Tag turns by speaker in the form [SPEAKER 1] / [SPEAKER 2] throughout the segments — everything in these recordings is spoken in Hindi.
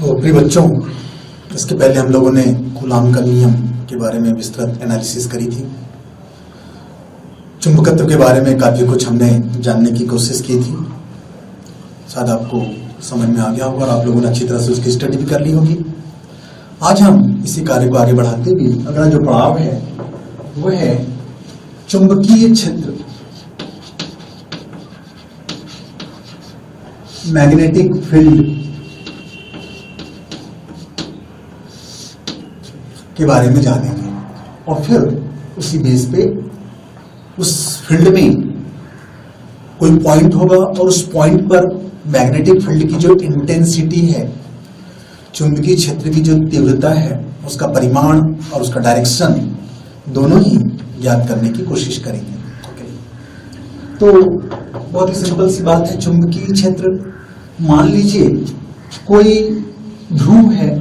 [SPEAKER 1] तो प्रिय बच्चों, इसके पहले हम लोगों ने कूलाम का नियम के बारे में विस्तृत एनालिसिस करी थी। चुंबकत्व के बारे में काफी कुछ हमने जानने की कोशिश की थी। शायद आपको समझ में आ गया होगा और आप लोगों ने अच्छी तरह से उसकी स्टडी भी कर ली होगी। आज हम इसी कार्य को आगे बढ़ाते हुए अगला जो पड़ाव है वो है चुंबकीय क्षेत्र, मैग्नेटिक फील्ड के बारे में जानेंगे और फिर उसी बेस पे उस फील्ड में कोई पॉइंट होगा और उस पॉइंट पर मैग्नेटिक फील्ड की जो इंटेंसिटी है, चुंबकीय क्षेत्र की जो तीव्रता है, उसका परिमाण और उसका डायरेक्शन दोनों ही ज्ञात करने की कोशिश करेंगे। तो बहुत ही सिंपल सी बात है। चुंबकीय क्षेत्र, मान लीजिए कोई ध्रुव है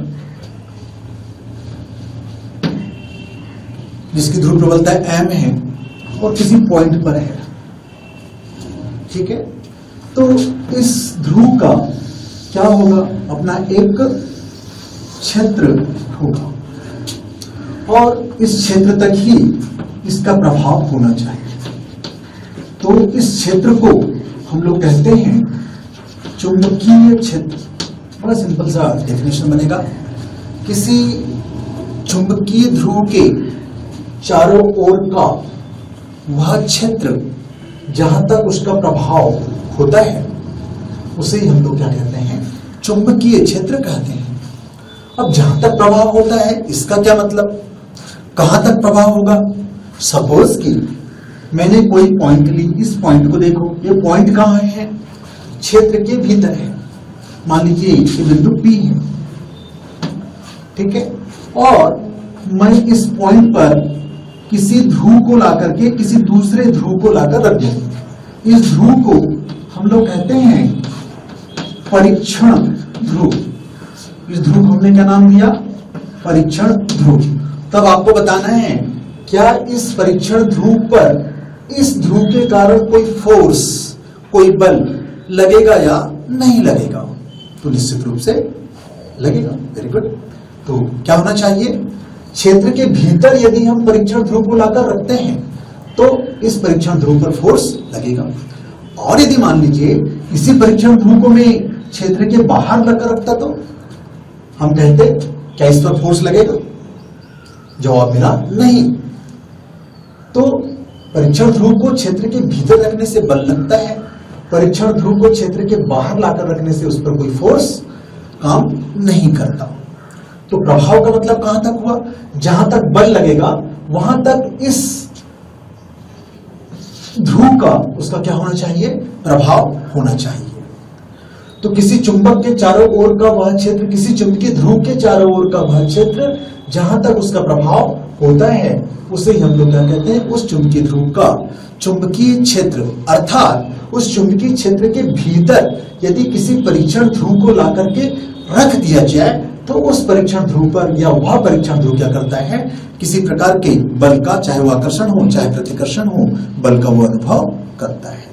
[SPEAKER 1] जिसकी ध्रुव प्रबलता m है और किसी पॉइंट पर है, ठीक है। तो इस ध्रुव का क्या होगा, अपना एक क्षेत्र होगा और इस क्षेत्र तक ही इसका प्रभाव होना चाहिए। तो इस क्षेत्र को हम लोग कहते हैं चुंबकीय क्षेत्र। बड़ा सिंपल सा डेफिनेशन बनेगा। किसी चुंबकीय ध्रुव के चारों ओर का वह क्षेत्र जहां तक उसका प्रभाव होता है उसे ही हम लोग क्या कहते हैं, चुंबकीय क्षेत्र कहते हैं। अब जहां तक प्रभाव होता है इसका क्या मतलब, कहां तक प्रभाव होगा। सपोज कि मैंने कोई पॉइंट ली, इस पॉइंट को देखो, ये पॉइंट कहां है, क्षेत्र के भीतर है। मान लीजिए ये बिंदु P है, ठीक है। और मैं इस पॉइंट पर किसी ध्रुव को लाकर के किसी दूसरे ध्रुव को लाकर रख दूं। इस ध्रुव को हम लोग कहते हैं परीक्षण ध्रुव। इस ध्रुव को हमने क्या नाम दिया, परीक्षण ध्रुव। तब आपको बताना है क्या इस परीक्षण ध्रुव पर इस ध्रुव के कारण कोई फोर्स, कोई बल लगेगा या नहीं लगेगा। तो निश्चित रूप से लगेगा। Very good. तो क्या होना चाहिए, क्षेत्र के भीतर यदि हम परीक्षण ध्रुव को लाकर रखते हैं तो इस परीक्षण ध्रुव पर फोर्स लगेगा। और यदि मान लीजिए इसी परीक्षण ध्रुव को मैं क्षेत्र के बाहर लाकर रखता तो हम कहते क्या इस पर फोर्स लगेगा। जवाब मेरा नहीं। तो परीक्षण ध्रुव को क्षेत्र के भीतर रखने से बल लगता है, परीक्षण ध्रुव को क्षेत्र के बाहर लाकर रखने से उस पर कोई फोर्स काम नहीं करता। तो प्रभाव का मतलब कहां तक हुआ, जहां तक बल लगेगा वहां तक इस ध्रुव का उसका क्या होना चाहिए, प्रभाव होना चाहिए। तो किसी चुंबक के चारों ओर का वह क्षेत्र, किसी चुंबकीय ध्रुव के चारों ओर का वह क्षेत्र जहां तक उसका प्रभाव होता है उसे हम लोग क्या कहते हैं, उस चुंबकीय ध्रुव का चुंबकीय क्षेत्र। अर्थात उस चुंबकीय क्षेत्र के भीतर यदि किसी परीक्षण ध्रुव को ला करके रख दिया जाए तो उस परीक्षण ध्रुव पर या वह परीक्षण ध्रुव क्या करता है, किसी प्रकार के बल का, चाहे वो आकर्षण हो चाहे प्रतिकर्षण हो, बल का वो अनुभव करता है।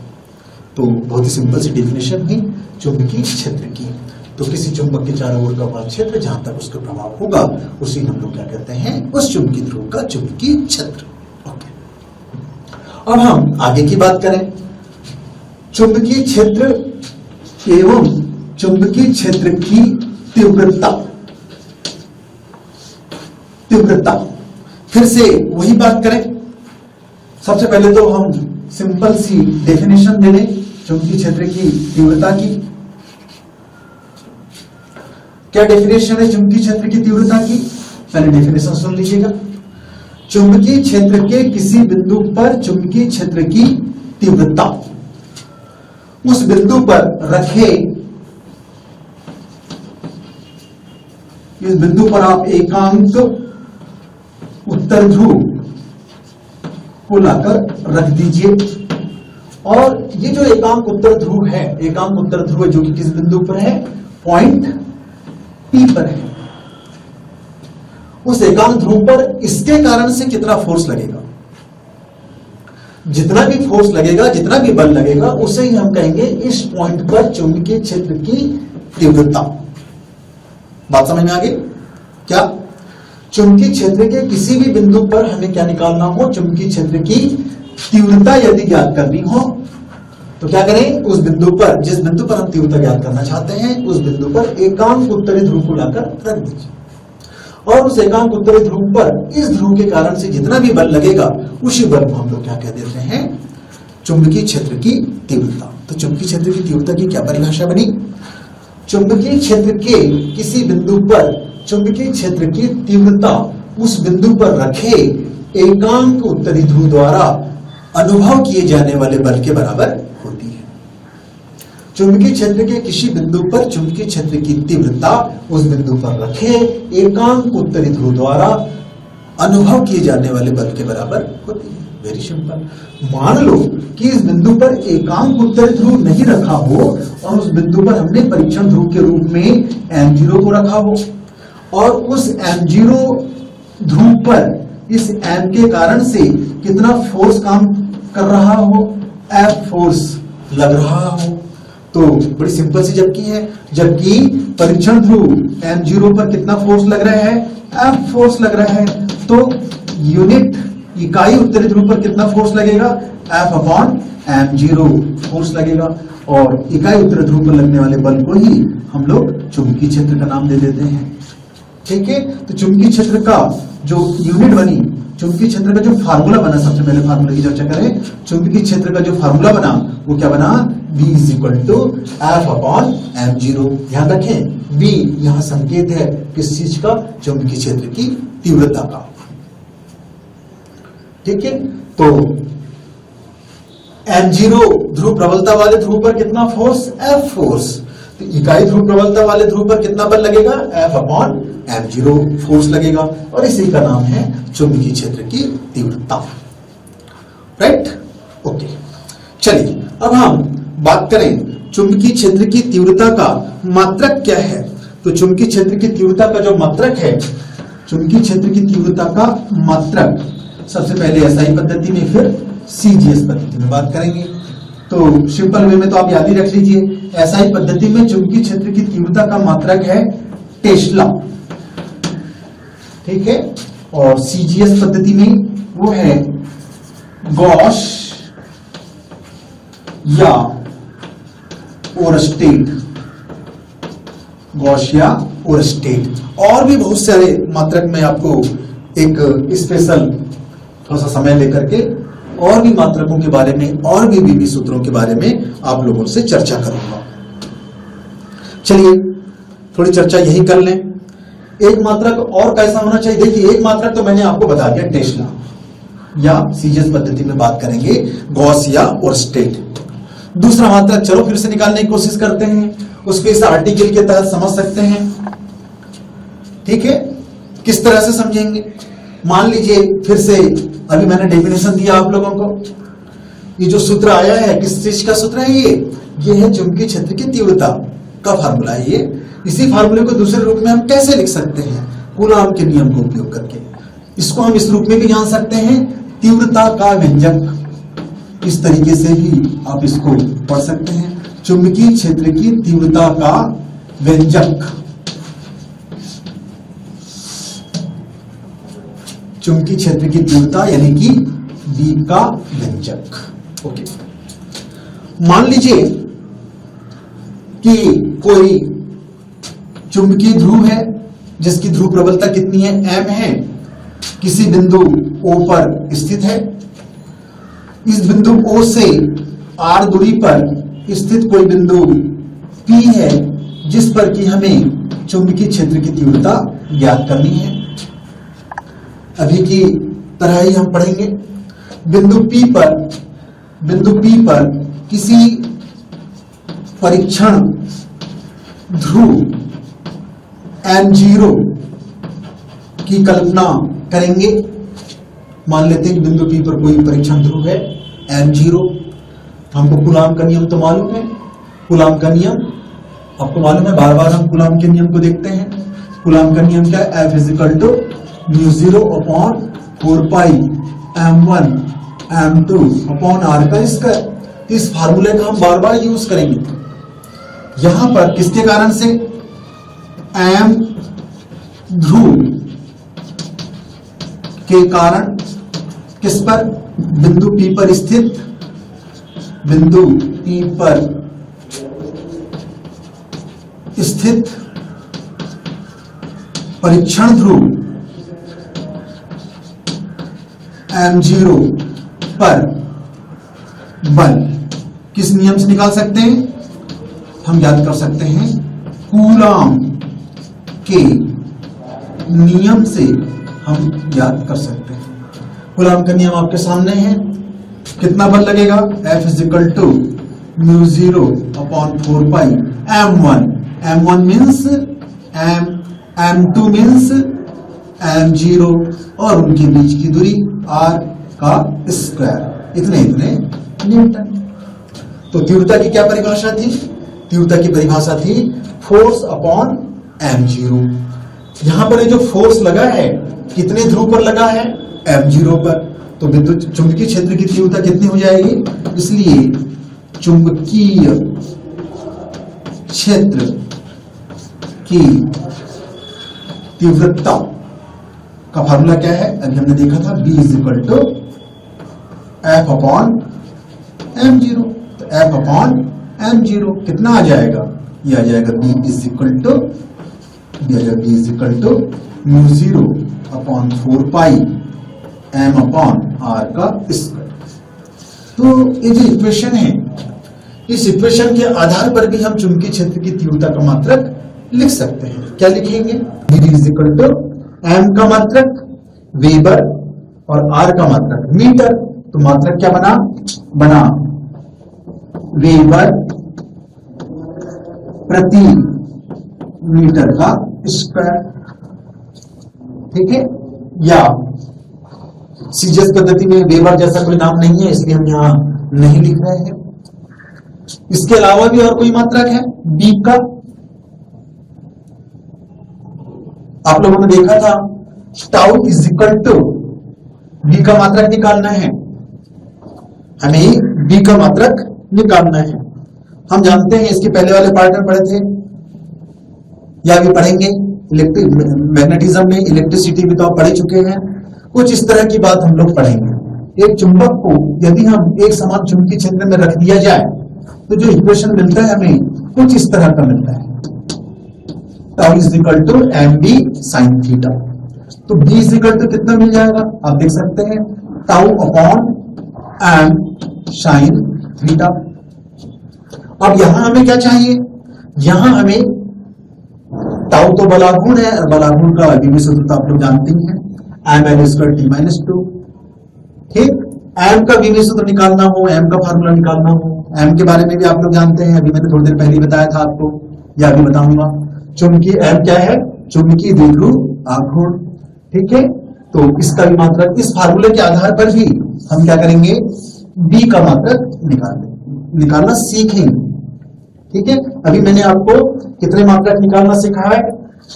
[SPEAKER 1] तो बहुत ही सिंपल सी डेफिनेशन हुई चुंबकीय क्षेत्र की। तो किसी चुंबक के चारों ओर का वह क्षेत्र जहां तक उसका प्रभाव होगा उसी हम लोग क्या कहते हैं, उस चुंबकीय ध्रुव का चुंबकीय क्षेत्र। ओके। अब हम आगे की बात करें। चुंबकीय क्षेत्र एवं चुंबकीय क्षेत्र की तीव्रता। फिर से वही बात करें। सबसे पहले तो हम सिंपल सी डेफिनेशन दे दें चुंबकीय क्षेत्र की तीव्रता की। क्या डेफिनेशन है चुंबकीय क्षेत्र की तीव्रता की, पहले डेफिनेशन सुन लीजिएगा। चुंबकीय क्षेत्र के किसी बिंदु पर चुंबकीय क्षेत्र की तीव्रता उस बिंदु पर रखे, इस बिंदु पर आप एकांक उत्तर ध्रुव को लाकर रख दीजिए। और ये जो एकांक उत्तर ध्रुव है, एकांक उत्तर ध्रुव जो कि किस बिंदु पर है, पॉइंट P पर है। उस एकांक ध्रुव पर इसके कारण से कितना फोर्स लगेगा, जितना भी फोर्स लगेगा, जितना भी बल लगेगा, उसे ही हम कहेंगे इस पॉइंट पर चुंबकीय क्षेत्र की तीव्रता। बात समझ में आ गई क्या? चुंबकीय क्षेत्र के किसी भी बिंदु पर हमें क्या निकालना हो, चुंबकीय क्षेत्र की तीव्रता यदि ज्ञात करनी हो तो क्या करें, उस बिंदु पर, जिस बिंदु पर हम तीव्रता ज्ञात करना चाहते हैं उस बिंदु पर एकांक उत्तरी ध्रुव को लाकर रख दीजिए और उस एकांक उत्तरी ध्रुव पर इस ध्रुव के कारण से जितना भी बल लगेगा उसी बल को हम लोग क्या कह देते हैं, चुंबकीय क्षेत्र की तीव्रता। तो चुंबकीय क्षेत्र की तीव्रता की क्या परिभाषा बनी? चुंबकीय क्षेत्र के किसी बिंदु पर चुंबकीय क्षेत्र की तीव्रता उस बिंदु पर रखे एकांक उत्तरी ध्रुव द्वारा अनुभव किए जाने वाले बल के बराबर होती है। चुंबकीय क्षेत्र के किसी बिंदु पर चुंबकीय क्षेत्र की तीव्रता उस बिंदु पर रखे एकांक उत्तरी ध्रुव द्वारा अनुभव किए जाने वाले बल के बराबर होती है। Very simple. मान लो कि इस बिंदु पर एकांक उत्तरी ध्रुव नहीं रखा हो और उस बिंदु पर हमने परीक्षण ध्रुव के रूप में m0 को रखा हो और उस m0 ध्रुव पर इस m के कारण से कितना फोर्स काम कर रहा हो, F फोर्स लग रहा हो। तो बड़ी सिंपल सी जबकि है, जबकि परीक्षण ध्रुव m0 पर कितना फोर्स लग रहा है, F फोर्स लग रहा है। तो यूनिट इकाई उत्तरी ध्रुव पर कितना फोर्स लगेगा, F अपॉन m0 फोर्स लगेगा और इकाई उत्तरी ध्रुव पर लगने वाले बल को ही हम लोग चुंबकीय क्षेत्र का नाम दे देते हैं। ठीक है, तो चुंबकीय क्षेत्र का जो यूनिट बनी, चुंबकीय क्षेत्र का जो फार्मूला बना, सबसे पहले फार्मूला की चर्चा करें। चुंबकीय क्षेत्र का जो फार्मूला बना वो क्या बना, V = F अपॉन m0। ध्यान रखें V यहां संकेत है किस चीज का, चुंबकीय क्षेत्र की तीव्रता का। ठीक है, तो m0 ध्रुव प्रबलता वाले ध्रुव पर कितना फोर्स, F फोर्स। तो इकाई ध्रुव प्रबलता वाले ध्रुव पर कितना बल लगेगा, F अपॉन m0 फोर्स लगेगा और इसी का नाम है चुंबकीय क्षेत्र की तीव्रता। Right, okay. चलिए अब हम बात करें चुंबकीय क्षेत्र की तीव्रता का मात्रक क्या है। तो चुंबकीय क्षेत्र की तीव्रता का जो मात्रक है, चुंबकीय क्षेत्र की तीव्रता का मात्रक सबसे पहले एसआई पद्धति में, फिर सीजीएस पद्धति में बात करेंगे। तो सिंपल वे में तो आप याद ही रख लीजिए, एसआई पद्धति में चुंबकीय क्षेत्र की तीव्रता का मात्रक है टेस्ला। ठीक है, और सीजीएस पद्धति में वो है गॉस या ओरस्टेड, गॉस या ओरस्टेड। और भी बहुत सारे मात्रक में आपको एक स्पेशल थोड़ा सा समय लेकर के और भी मात्रकों के बारे में और भी बीबी सूत्रों के बारे में आप लोगों से चर्चा करूंगा। चलिए थोड़ी चर्चा यही कर लें। एक मात्रक और कैसा होना चाहिए, देखिए एक मात्रक तो मैंने आपको बता दिया टेस्ला, या सीजीएस पद्धति में बात करेंगे गॉस या ओरस्टेड। दूसरा मात्रक चलो फिर से निकालने की कोशिश करते हैं, उसको इस आर्टिकल के तहत समझ सकते हैं। ठीक है, किस तरह से समझेंगे, मान लीजिए फिर से अभी मैंने डेफिनेशन दिया आप लोगों को। ये जो सूत्र आया है किस चीज का सूत्र है, ये है चुंबकीय क्षेत्र की तीव्रता का फार्मूला है ये। इसी फार्मूले को दूसरे रूप में हम कैसे लिख सकते हैं, कूलॉम के नियम को उपयोग करके। इसको हम इस रूप में भी जान सकते हैं, तीव्रता का व्यंजक। इस तरीके से ही आप इसको पढ़ सकते हैं, चुंबकीय क्षेत्र की तीव्रता का व्यंजक। चुंबकीय क्षेत्र की तीव्रता यानी कि V का व्यंजक। ओके, मान लीजिए कि कोई चुंबकीय ध्रुव है जिसकी ध्रुव प्रबलता कितनी है, m है, किसी बिंदु O पर स्थित है। इस बिंदु O से r दूरी पर स्थित कोई बिंदु P है जिस पर कि हमें चुंबकीय क्षेत्र की तीव्रता ज्ञात करनी है। अभी की तरह ही हम पढ़ेंगे। बिंदु P पर किसी परीक्षण ध्रुव m0 की कल्पना करेंगे। मान लेते हैं बिंदु P पर कोई परीक्षण ध्रुव है m0। हमको कूलॉम का नियम तो मालूम है, कूलॉम का नियम आपको मालूम है, बार बार हम कूलॉम के नियम को देखते हैं। कूलॉम का नियम क्या है, F = μ0 upon 4 pi m1 m2 upon r का स्क्वायर। इस फार्मूले का हम बार बार यूज करेंगे। यहां पर किसके कारण से, m ध्रुव के कारण किस पर, बिंदु P पर स्थित, बिंदु P पर स्थित परीक्षण ध्रुव M0 पर बल किस नियम से निकाल सकते हैं, हम याद कर सकते हैं कूलॉम के नियम से हम याद कर सकते हैं। कूलॉम का नियम आपके सामने है, कितना बल लगेगा, F is equal to mu 0 upon 4 pi M1, M1 means M2 means M0 और उनके बीच की दूरी R का स्क्वायर, इतने न्यूटन। तो तीव्रता की क्या परिभाषा थी, तीव्रता की परिभाषा थी फोर्स अपॉन M0। यहां पर ये जो फोर्स लगा है कितने ध्रुव पर लगा है, M0 पर, तो विद्युत चुंबकीय क्षेत्र की तीव्रता कितनी हो जाएगी, इसलिए चुंबकीय क्षेत्र की तीव्रता का फार्मूला क्या है, अभी हमने देखा था B is equal to F upon M0। तो F अपॉन M0 कितना आ जाएगा, ये आ जाएगा B is equal to mu 0 upon 4 pi M upon R का स्क्वायर। तो ये जो इक्वेशन है, इस इक्वेशन के आधार पर भी हम चुंबकीय क्षेत्र की तीव्रता का मात्रक लिख सकते हैं। क्या लिखेंगे, B is equal to M का मात्रक वेबर और R का मात्रक मीटर। तो मात्रक क्या बना वेबर प्रति मीटर का स्क्वायर, ठीक है। या सीजीएस पद्धति में वेबर जैसा कोई नाम नहीं है, इसलिए हम यहां नहीं लिख रहे हैं। इसके अलावा भी और कोई मात्रक है B का, आप लोगों ने देखा था tau is equal to, B का मात्रक निकालना है हमें, B का मात्रक निकालना है। हम जानते हैं, इसके पहले वाले पार्ट में पढ़े थे या भी पढ़ेंगे, इलेक्ट्रिक मैग्नेटिज्म में इलेक्ट्रिसिटी भी तो आप पढ़ चुके हैं। कुछ इस तरह की बात हम लोग पढ़ेंगे। एक चुंबक को यदि हम एक समान चुंबकीय क्षेत्र में रख दिया जाए तो जो इक्वेशन मिलता है हमें कुछ इस तरह का मिलता है, tau is equal to MB sine theta. तो B इज इक्वल टू कितना मिल जाएगा, आप देख सकते हैं tau upon M sine theta. अब यहां हमें क्या चाहिए, यहां हमें टाउ तो बलाघूर्ण है, बलाघूर्ण का विभव सूत्र आप लोग जानते ही हैं, ml स्क्वायर t माइनस 2, ठीक। m का विभव सूत्र निकालना हो, m का फार्मूला निकालना हो, m के बारे में भी आप लोग जानते हैं, अभी मैंने थोड़ी देर पहले बताया था आपको, या अभी बताऊंगा। चुंबकीय m क्या है, चुंबकीय द्विध्रुव आघूर्ण, ठीक है। तो इसका भी मात्रक, इस फार्मूले के आधार पर भी हम क्या करेंगे, B का मात्रक निकालना सीखेंगे, ठीक है। अभी मैंने आपको कितने मात्रक निकालना सिखाया है,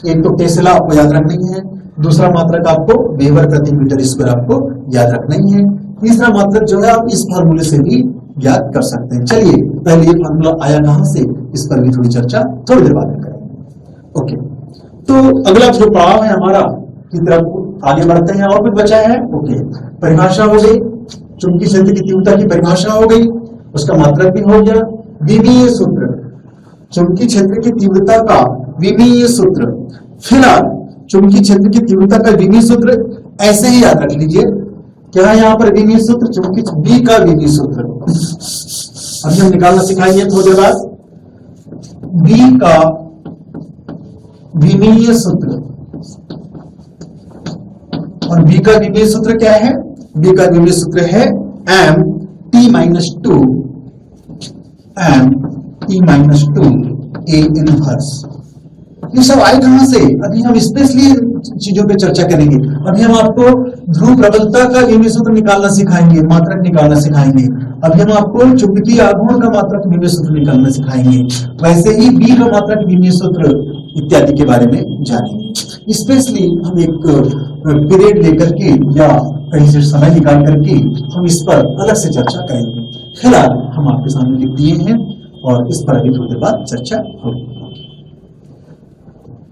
[SPEAKER 1] एक तो टेस्ला आपको याद रखना ही है, दूसरा मात्रक आपको वेबर प्रति मीटर स्क्वायर आपको याद रखना ही है, तीसरा मात्रक जो है आप इस फार्मूले से भी याद कर सकते हैं। चलिए पहले ये फार्मूला आया कहां से, इस पर भी थोड़ी चर्चा थोड़ी देर बाद में करेंगे। ओके, तो अगला जो पड़ाव है हमारा की तरफ आगे बढ़ते हैं, और कुछ बचा है। ओके, परिभाषा हो गई, चुंबकीय क्षेत्र की तीव्रता की परिभाषा हो गई, उसका मात्रक भी हो गया। विमीय सूत्र, चुंबकीय क्षेत्र की तीव्रता का विमीय सूत्र, फिलहाल चुंबकीय क्षेत्र की तीव्रता का विमीय सूत्र ऐसे ही याद रख लीजिए। क्या है यहाँ पर विमीय सूत्र, चुंबकीय B का विमीय सूत्र अभी हम निकालना सिखाएंगे थोड़ी देर बाद। B का विमीय सूत्र, और B का विमीय सूत्र क्या है, B का विमीय सूत्र है M T minus 2 A inverse. ये सब आए कहां से, अभी हम स्पेशली चीजों पे चर्चा करेंगे। अभी हम आपको ध्रुव प्रबलता का विमीय सूत्र निकालना सिखाएंगे, मात्रक निकालना सिखाएंगे। अभी हम आपको चुंबकीय आघूर्ण का मात्रक विमीय सूत्र निकालना सिखाएंगे, वैसे ही B का मात्रक विमीय सूत्र इत्यादि के बारे में जानेंगे। स्पेशली हम एक पीरियड लेकर के या कहीं से समय निकाल करके हम इस पर अलग से चर्चा करेंगे। फिलहाल हम आपके सामने लिख दिए हैं और इस पर अभी थोड़ी देर बाद चर्चा होगी।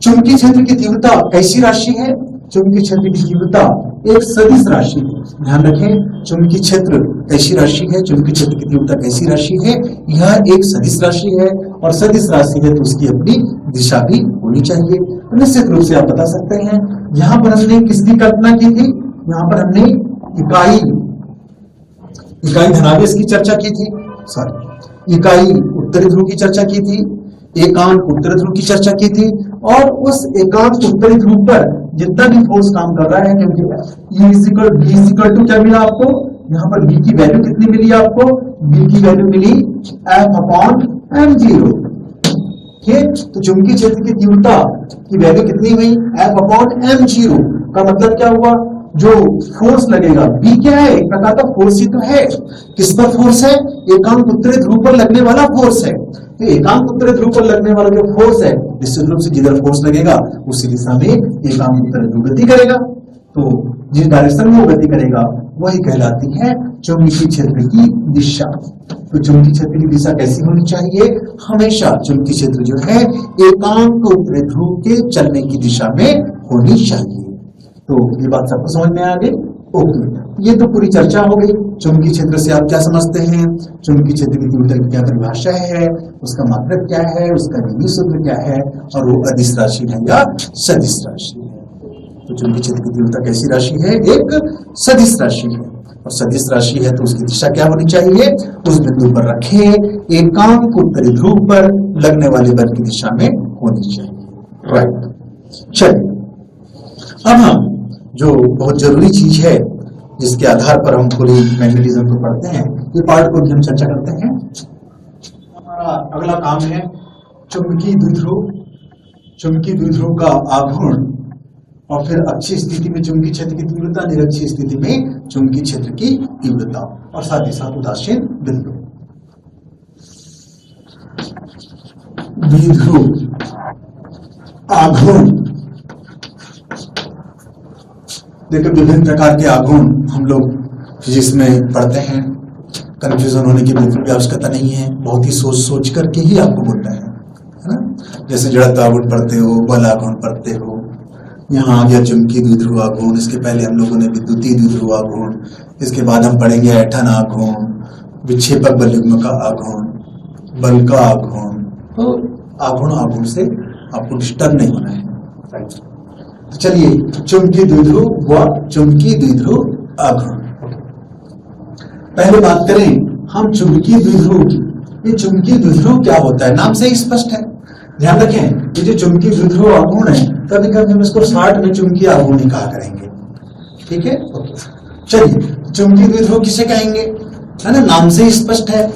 [SPEAKER 1] चुंबकीय क्षेत्र की तीव्रता कैसी राशि है? चुंबकीय क्षेत्र की तीव्रता एक सदिश राशि है। ध्यान रखें, चुंबकीय क्षेत्र कैसी राशि है, चुंबकीय क्षेत्र की तीव्रता कैसी राशि है? यह एक सदिश राशि है, और सदिश राशि है तो उसकी अपनी दिशा भी होनी चाहिए। तो निश्चित रूप से आप बता सकते हैं, यहां पर हमने किसकी कल्पना की थी? यहां पर हमने इकाई धनावेश की चर्चा की थी, सॉरी इकाई उत्तरी ध्रुव की चर्चा की थी, एकांक उत्तरी ध्रुव की चर्चा की थी, और उस एकांक उत्तरी ध्रुव पर जितना भी फोर्स काम कर रहा है, क्योंकि E = क्या मिला आपको? यहाँ पर B की वैल्यू कितनी मिली आपको? B की वैल्यू मिली F/m0। तो चुंबकीय क्षेत्र की तीव्रता की वैल्यू कितनी हुई? F/m0 का मतलब क्या हुआ? जो फोर्स लगेगा B क्या है? एक प्रकार का फोर्स ही तो है। किस पर फोर्स है? एकांक उत्तरी ध्रुव पर लगने वाला फोर्स है। तो एकांक उत्तरी ध्रुव पर लगने वाला जो फोर्स है, निश्चित रूप से जिधर फोर्स लगेगा उसी दिशा में एकांक उत्तरी ध्रुव गति करेगा। तो जिस डायरेक्शन में वो गति करेगा वही कहलाती है चुंबकीय क्षेत्र की दिशा। तो चुंबकीय क्षेत्र की दिशा कैसी होनी चाहिए? हमेशा चुंबकीय क्षेत्र जो है एकांक उत्तरी ध्रुव के चलने की दिशा में होनी चाहिए। तो ये बात सबको समझ में आ गई? ओके, ये तो पूरी चर्चा हो गई। चुंबकीय क्षेत्र से आप क्या समझते हैं, चुंबकीय क्षेत्र की तीव्रता की क्या परिभाषा है, उसका मात्रक क्या है, उसका नियमी सूत्र क्या है, और वो अदिश राशि है या सदिश राशि है। तो चुंबकीय क्षेत्र की तीव्रता कैसी राशि है? एक सदिश राशि है, और सदिश राशि है तो उसकी दिशा क्या होनी चाहिए? उस बिंदु पर रखे एकांक उत्तरी ध्रुव पर लगने वाले बल की दिशा में होनी चाहिए। राइट, चलिए अब हम जो बहुत जरूरी चीज है जिसके आधार पर हम पूरी मैग्नेटिज्म को पढ़ते हैं, ये पार्ट को भी हम चर्चा करते हैं। हमारा अगला काम है चुंबकीय द्विध्रुव, चुंबकीय द्विध्रुव का आघूर्ण, और फिर अक्षीय स्थिति में चुंबकीय क्षेत्र की तीव्रता, निरक्षीय स्थिति में चुंबकीय क्षेत्र की तीव्रता, और साथ ही साथ उदासीन बिंदु। द्विध्रुव आघूर्ण, देखिए विभिन्न प्रकार के आघूर्ण हम लोग फिजिक्स में पढ़ते हैं। कंफ्यूजन होने की बिल्कुल भी आवश्यकता नहीं है, बहुत ही सोच सोच करके ही आपको बोलना है ना। जैसे जड़त्व आघूर्ण पढ़ते हो, बल आघूर्ण पढ़ते हो, यहाँ आ गया चुंबकीय द्विध्रुव आघूर्ण, इसके पहले हम लोगों ने विद्युतीय द्विध्रुव आघूर्ण, इसके बाद हम पढ़ेंगे ऐंठन आघूर्ण, विक्षेपक बल युग्म का आघूर्ण, बल का आघूर्ण। तो आघूर्ण से आपको डिस्टर्ब नहीं होना है। तो चलिए, चुंबकीय द्विध्रुव व चुंबकीय द्विध्रुव आघूर्ण। पहले बात करें हम चुंबकीय द्विध्रुव की। ये चुंबकीय द्विध्रुव क्या होता है? नाम से ही स्पष्ट है। ध्यान रखें, ये जो चुंबकीय द्विध्रुव आघूर्ण है, कभी कभी हम इसको शॉर्ट में चुंबकीय आघूर्ण ही कहा करेंगे। ठीक है, चलिए, चुंबकीय द्विध्रुव किसे कहेंगे? है ना, नाम से ही स्पष्ट है।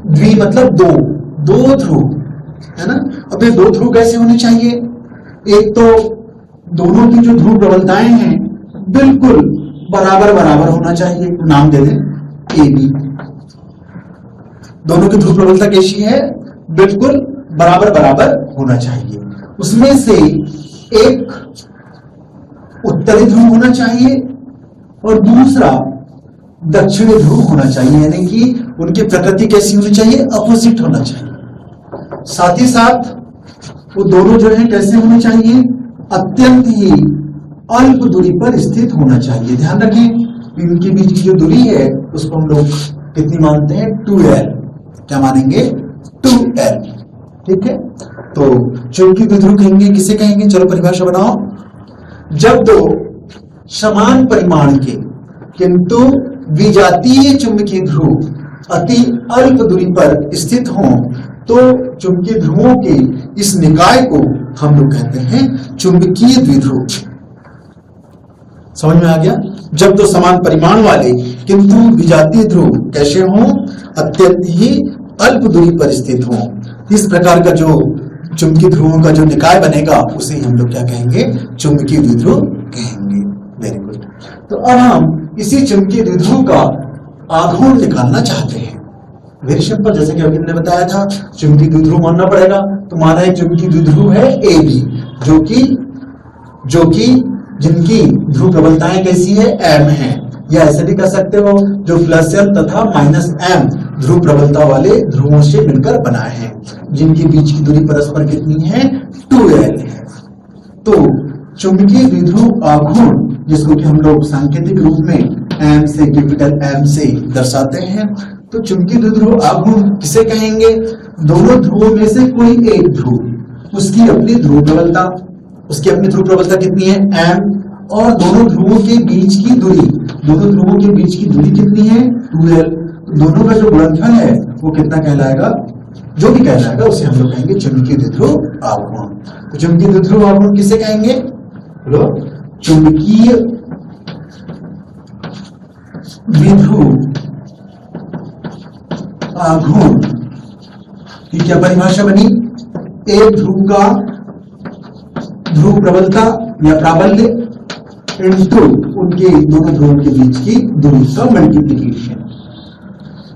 [SPEAKER 1] द्वि मतलब दो, दो ध्रुव, है ना। अब ये दो ध्रुव कैसे होने चाहिए? एक तो दोनों की जो ध्रुव प्रबलताएं हैं बिल्कुल बराबर बराबर होना चाहिए, नाम दे दें AB। दोनों की ध्रुव प्रबलता कैसी है? बिल्कुल बराबर बराबर होना चाहिए। उसमें से एक उत्तरी ध्रुव होना चाहिए और दूसरा दक्षिणी ध्रुव होना चाहिए, यानी कि उनकी प्रकृति कैसी होनी चाहिए? अपोजिट होना चाहिए। साथ ही साथ वो दोनों जो है कैसे होने चाहिए? अत्यंत ही अल्प दूरी पर स्थित होना चाहिए। ध्यान रखें, इनके बीच की जो दूरी है उसको हम लोग कितनी मानते हैं? 2L। क्या मानेंगे? 2L। ठीक है, तो चुंबकीय द्विध्रुव कहेंगे, किसे कहेंगे? चलो परिभाषा बनाओ। जब दो समान परिमाण के किंतु विजातीय चुंबकीय ध्रुव अति अल्प दूरी पर स्थित हों तो चुंबकीय ध्रुवों के इस निकाय को हम लोग कहते हैं चुंबकीय द्विध्रुव। समझ में आ गया? जब दो समान परिमाण वाले किंतु विजातीय ध्रुव कैसे हों? अत्यंत ही अल्प दूरी पर स्थित हों। इस प्रकार का जो चुंबकीय ध्रुवों का जो निकाय बनेगा उसे हम लोग क्या कहेंगे? चुंबकीय द्विध्रुव कहेंगे। Very good. तो अब हम इसी चुंबकीय द्विध्रुव का आघूर्ण निकालना चाहते हैं। वेरी सिंपल, जैसे कि अभी हमने बताया था, चुंबकीय द्विध्रुव मानना पड़ेगा। तो माना एक चुंबकीय द्विध्रुव है AB, जो कि जिनकी ध्रुव प्रबलताएं कैसी है? M है। या ऐसे भी कह सकते हो जो +M तथा -M ध्रुव प्रबलता वाले ध्रुवों से मिलकर बनाए हैं, जिनके बीच की दूरी परस्पर कितनी है? 2L है। तो चुंबकीय द्विध्रुव आघूर्ण, जिसको कि हम लोग सांकेतिक रूप में एम से, कैपिटल एम से दर्शाते हैं, तो चुंबकीय द्विध्रुव आघूर्ण किसे कहेंगे? दोनों ध्रुवों में से कोई एक ध्रुव, उसकी अपनी ध्रुव प्रबलता, उसकी अपनी ध्रुव प्रबलता कितनी है? एम, और दोनों ध्रुवों के बीच की दूरी, दोनों ध्रुवों के बीच की दूरी कितनी है? 2l। दोनों का जो गुणनफल है वो कितना कहलाएगा? जो भी कहलाएगा उसे हम लोग कहेंगे चुंबकीय द्विध्रुव आघूर्ण। तो चुंबकीय द्विध्रुव आघूर्ण किसे कहेंगे? बोलो, चुंबकीय द्विध्रुव आघूर्ण की क्या परिभाषा बनी? एक ध्रुव का ध्रुव प्रबलता या प्राबल्य इनटू उनके दोनों ध्रुवों के बीच की दूरी का मल्टीप्लिकेशन।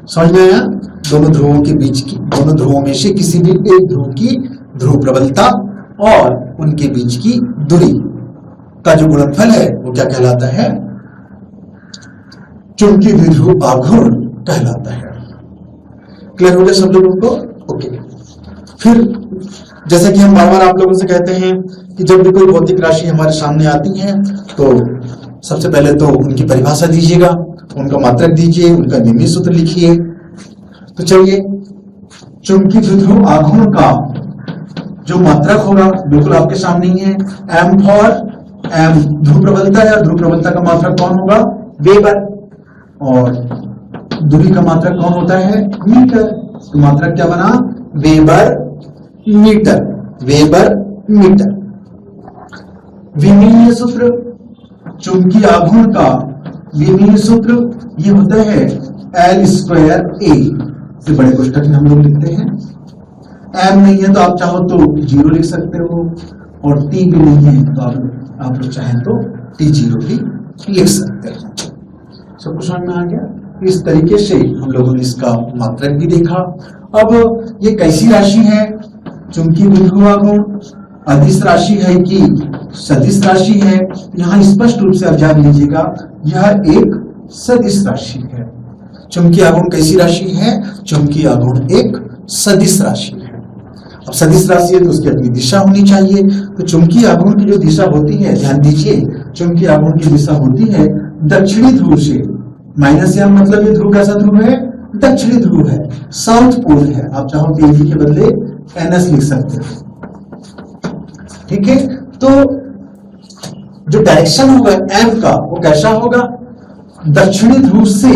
[SPEAKER 1] समझ में आया? दोनों ध्रुवों के बीच की, दोनों ध्रुवों में से किसी भी एक ध्रुव की ध्रुव प्रबलता और उनके बीच की दूरी का जो गुणनफल है वो क्या कहलाता है? चुंबकीय द्विध्रुव आघूर्ण कहलाता है। क्लियर हो गया सब लोगों को? ओके। फिर जैसा कि हम बार बार आप लोगों से कहते हैं कि जब भी कोई भौतिक राशि हमारे सामने आती है तो सबसे पहले तो उनकी परिभाषा दीजिएगा, उनका मात्रक दीजिए, उनका निम्न सूत्र लिखिए। तो चलिए, चुंबकीय द्विध्रुव आघूर्ण का जो मात्रक होगा बिल्कुल आपके सामने ही है। एम फॉर एम ध्रुव प्रबलता या ध्रुव प्रबलता का मात्रक कौन होगा? वेबर। और दूरी का मात्रक कौन होता है? मीटर। तो मात्रक क्या बना? Weber metre, weber metre. विमीय सूत्र चुंबकीय आघूर्ण का विमीय सूत्र ये होता है L स्क्वायर A से बड़े कोष्ठक में हम लोग लिखते हैं। M नहीं है तो आप चाहो तो 0 लिख सकते हो, और T भी नहीं है तो आप लोग चाहें तो T0 भी लिख सकते हैं। सब कुछ समझ में आ गया? इस तरीके से हम लोगों ने इसका मात्रक भी देखा। अब ये कैसी राशि है? चुंबकीय द्विध्रुव आघूर्ण अदिश राशि है कि सदिश राशि है? यहाँ स्पष्ट रूप से आप जान लीजिएगा, यह एक सदिश राशि है। चुंबकीय आघूर्ण कैसी राशि है? चुंबकीय आघूर्ण एक सदिश राशि है। अब सदिश राशि है तो उसकी अपनी दिशा होनी चाहिए। तो चुंबकीय आघूर्ण की जो दिशा होती है, ध्यान दीजिए, चुंबकीय आघूर्ण की दिशा होती है दक्षिणी ध्रुव से। माइनस या मतलब ये ध्रुव कैसा ध्रुव है? दक्षिणी ध्रुव है, साउथ पोल है। आप चाहो तो AB के बदले NS लिख सकते हो। ठीक है, तो जो डायरेक्शन होगा M का वो कैसा होगा? दक्षिणी ध्रुव से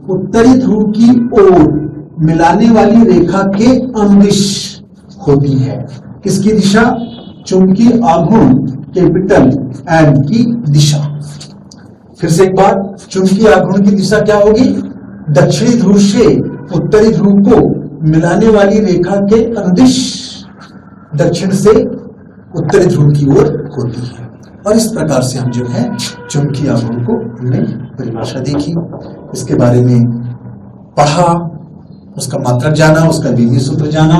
[SPEAKER 1] उत्तरी ध्रुव की ओर मिलाने वाली रेखा के अनुदिश होती है। किसकी दिशा? चुंबकीय आघूर्ण कैपिटल M की दिशा। फिर से एक बार, चुंबकीय आघूर्ण की दिशा क्या होगी? दक्षिणी ध्रुव से उत्तरी ध्रुव को मिलाने वाली रेखा के अनुदिश दक्षिण से उत्तरी ध्रुव की ओर होती है। और इस प्रकार से हम जो है चुंबकीय आघूर्ण को हमने परिभाषा देखी, इसके बारे में पढ़ा, उसका मात्रक जाना, उसका विमीय सूत्र जाना,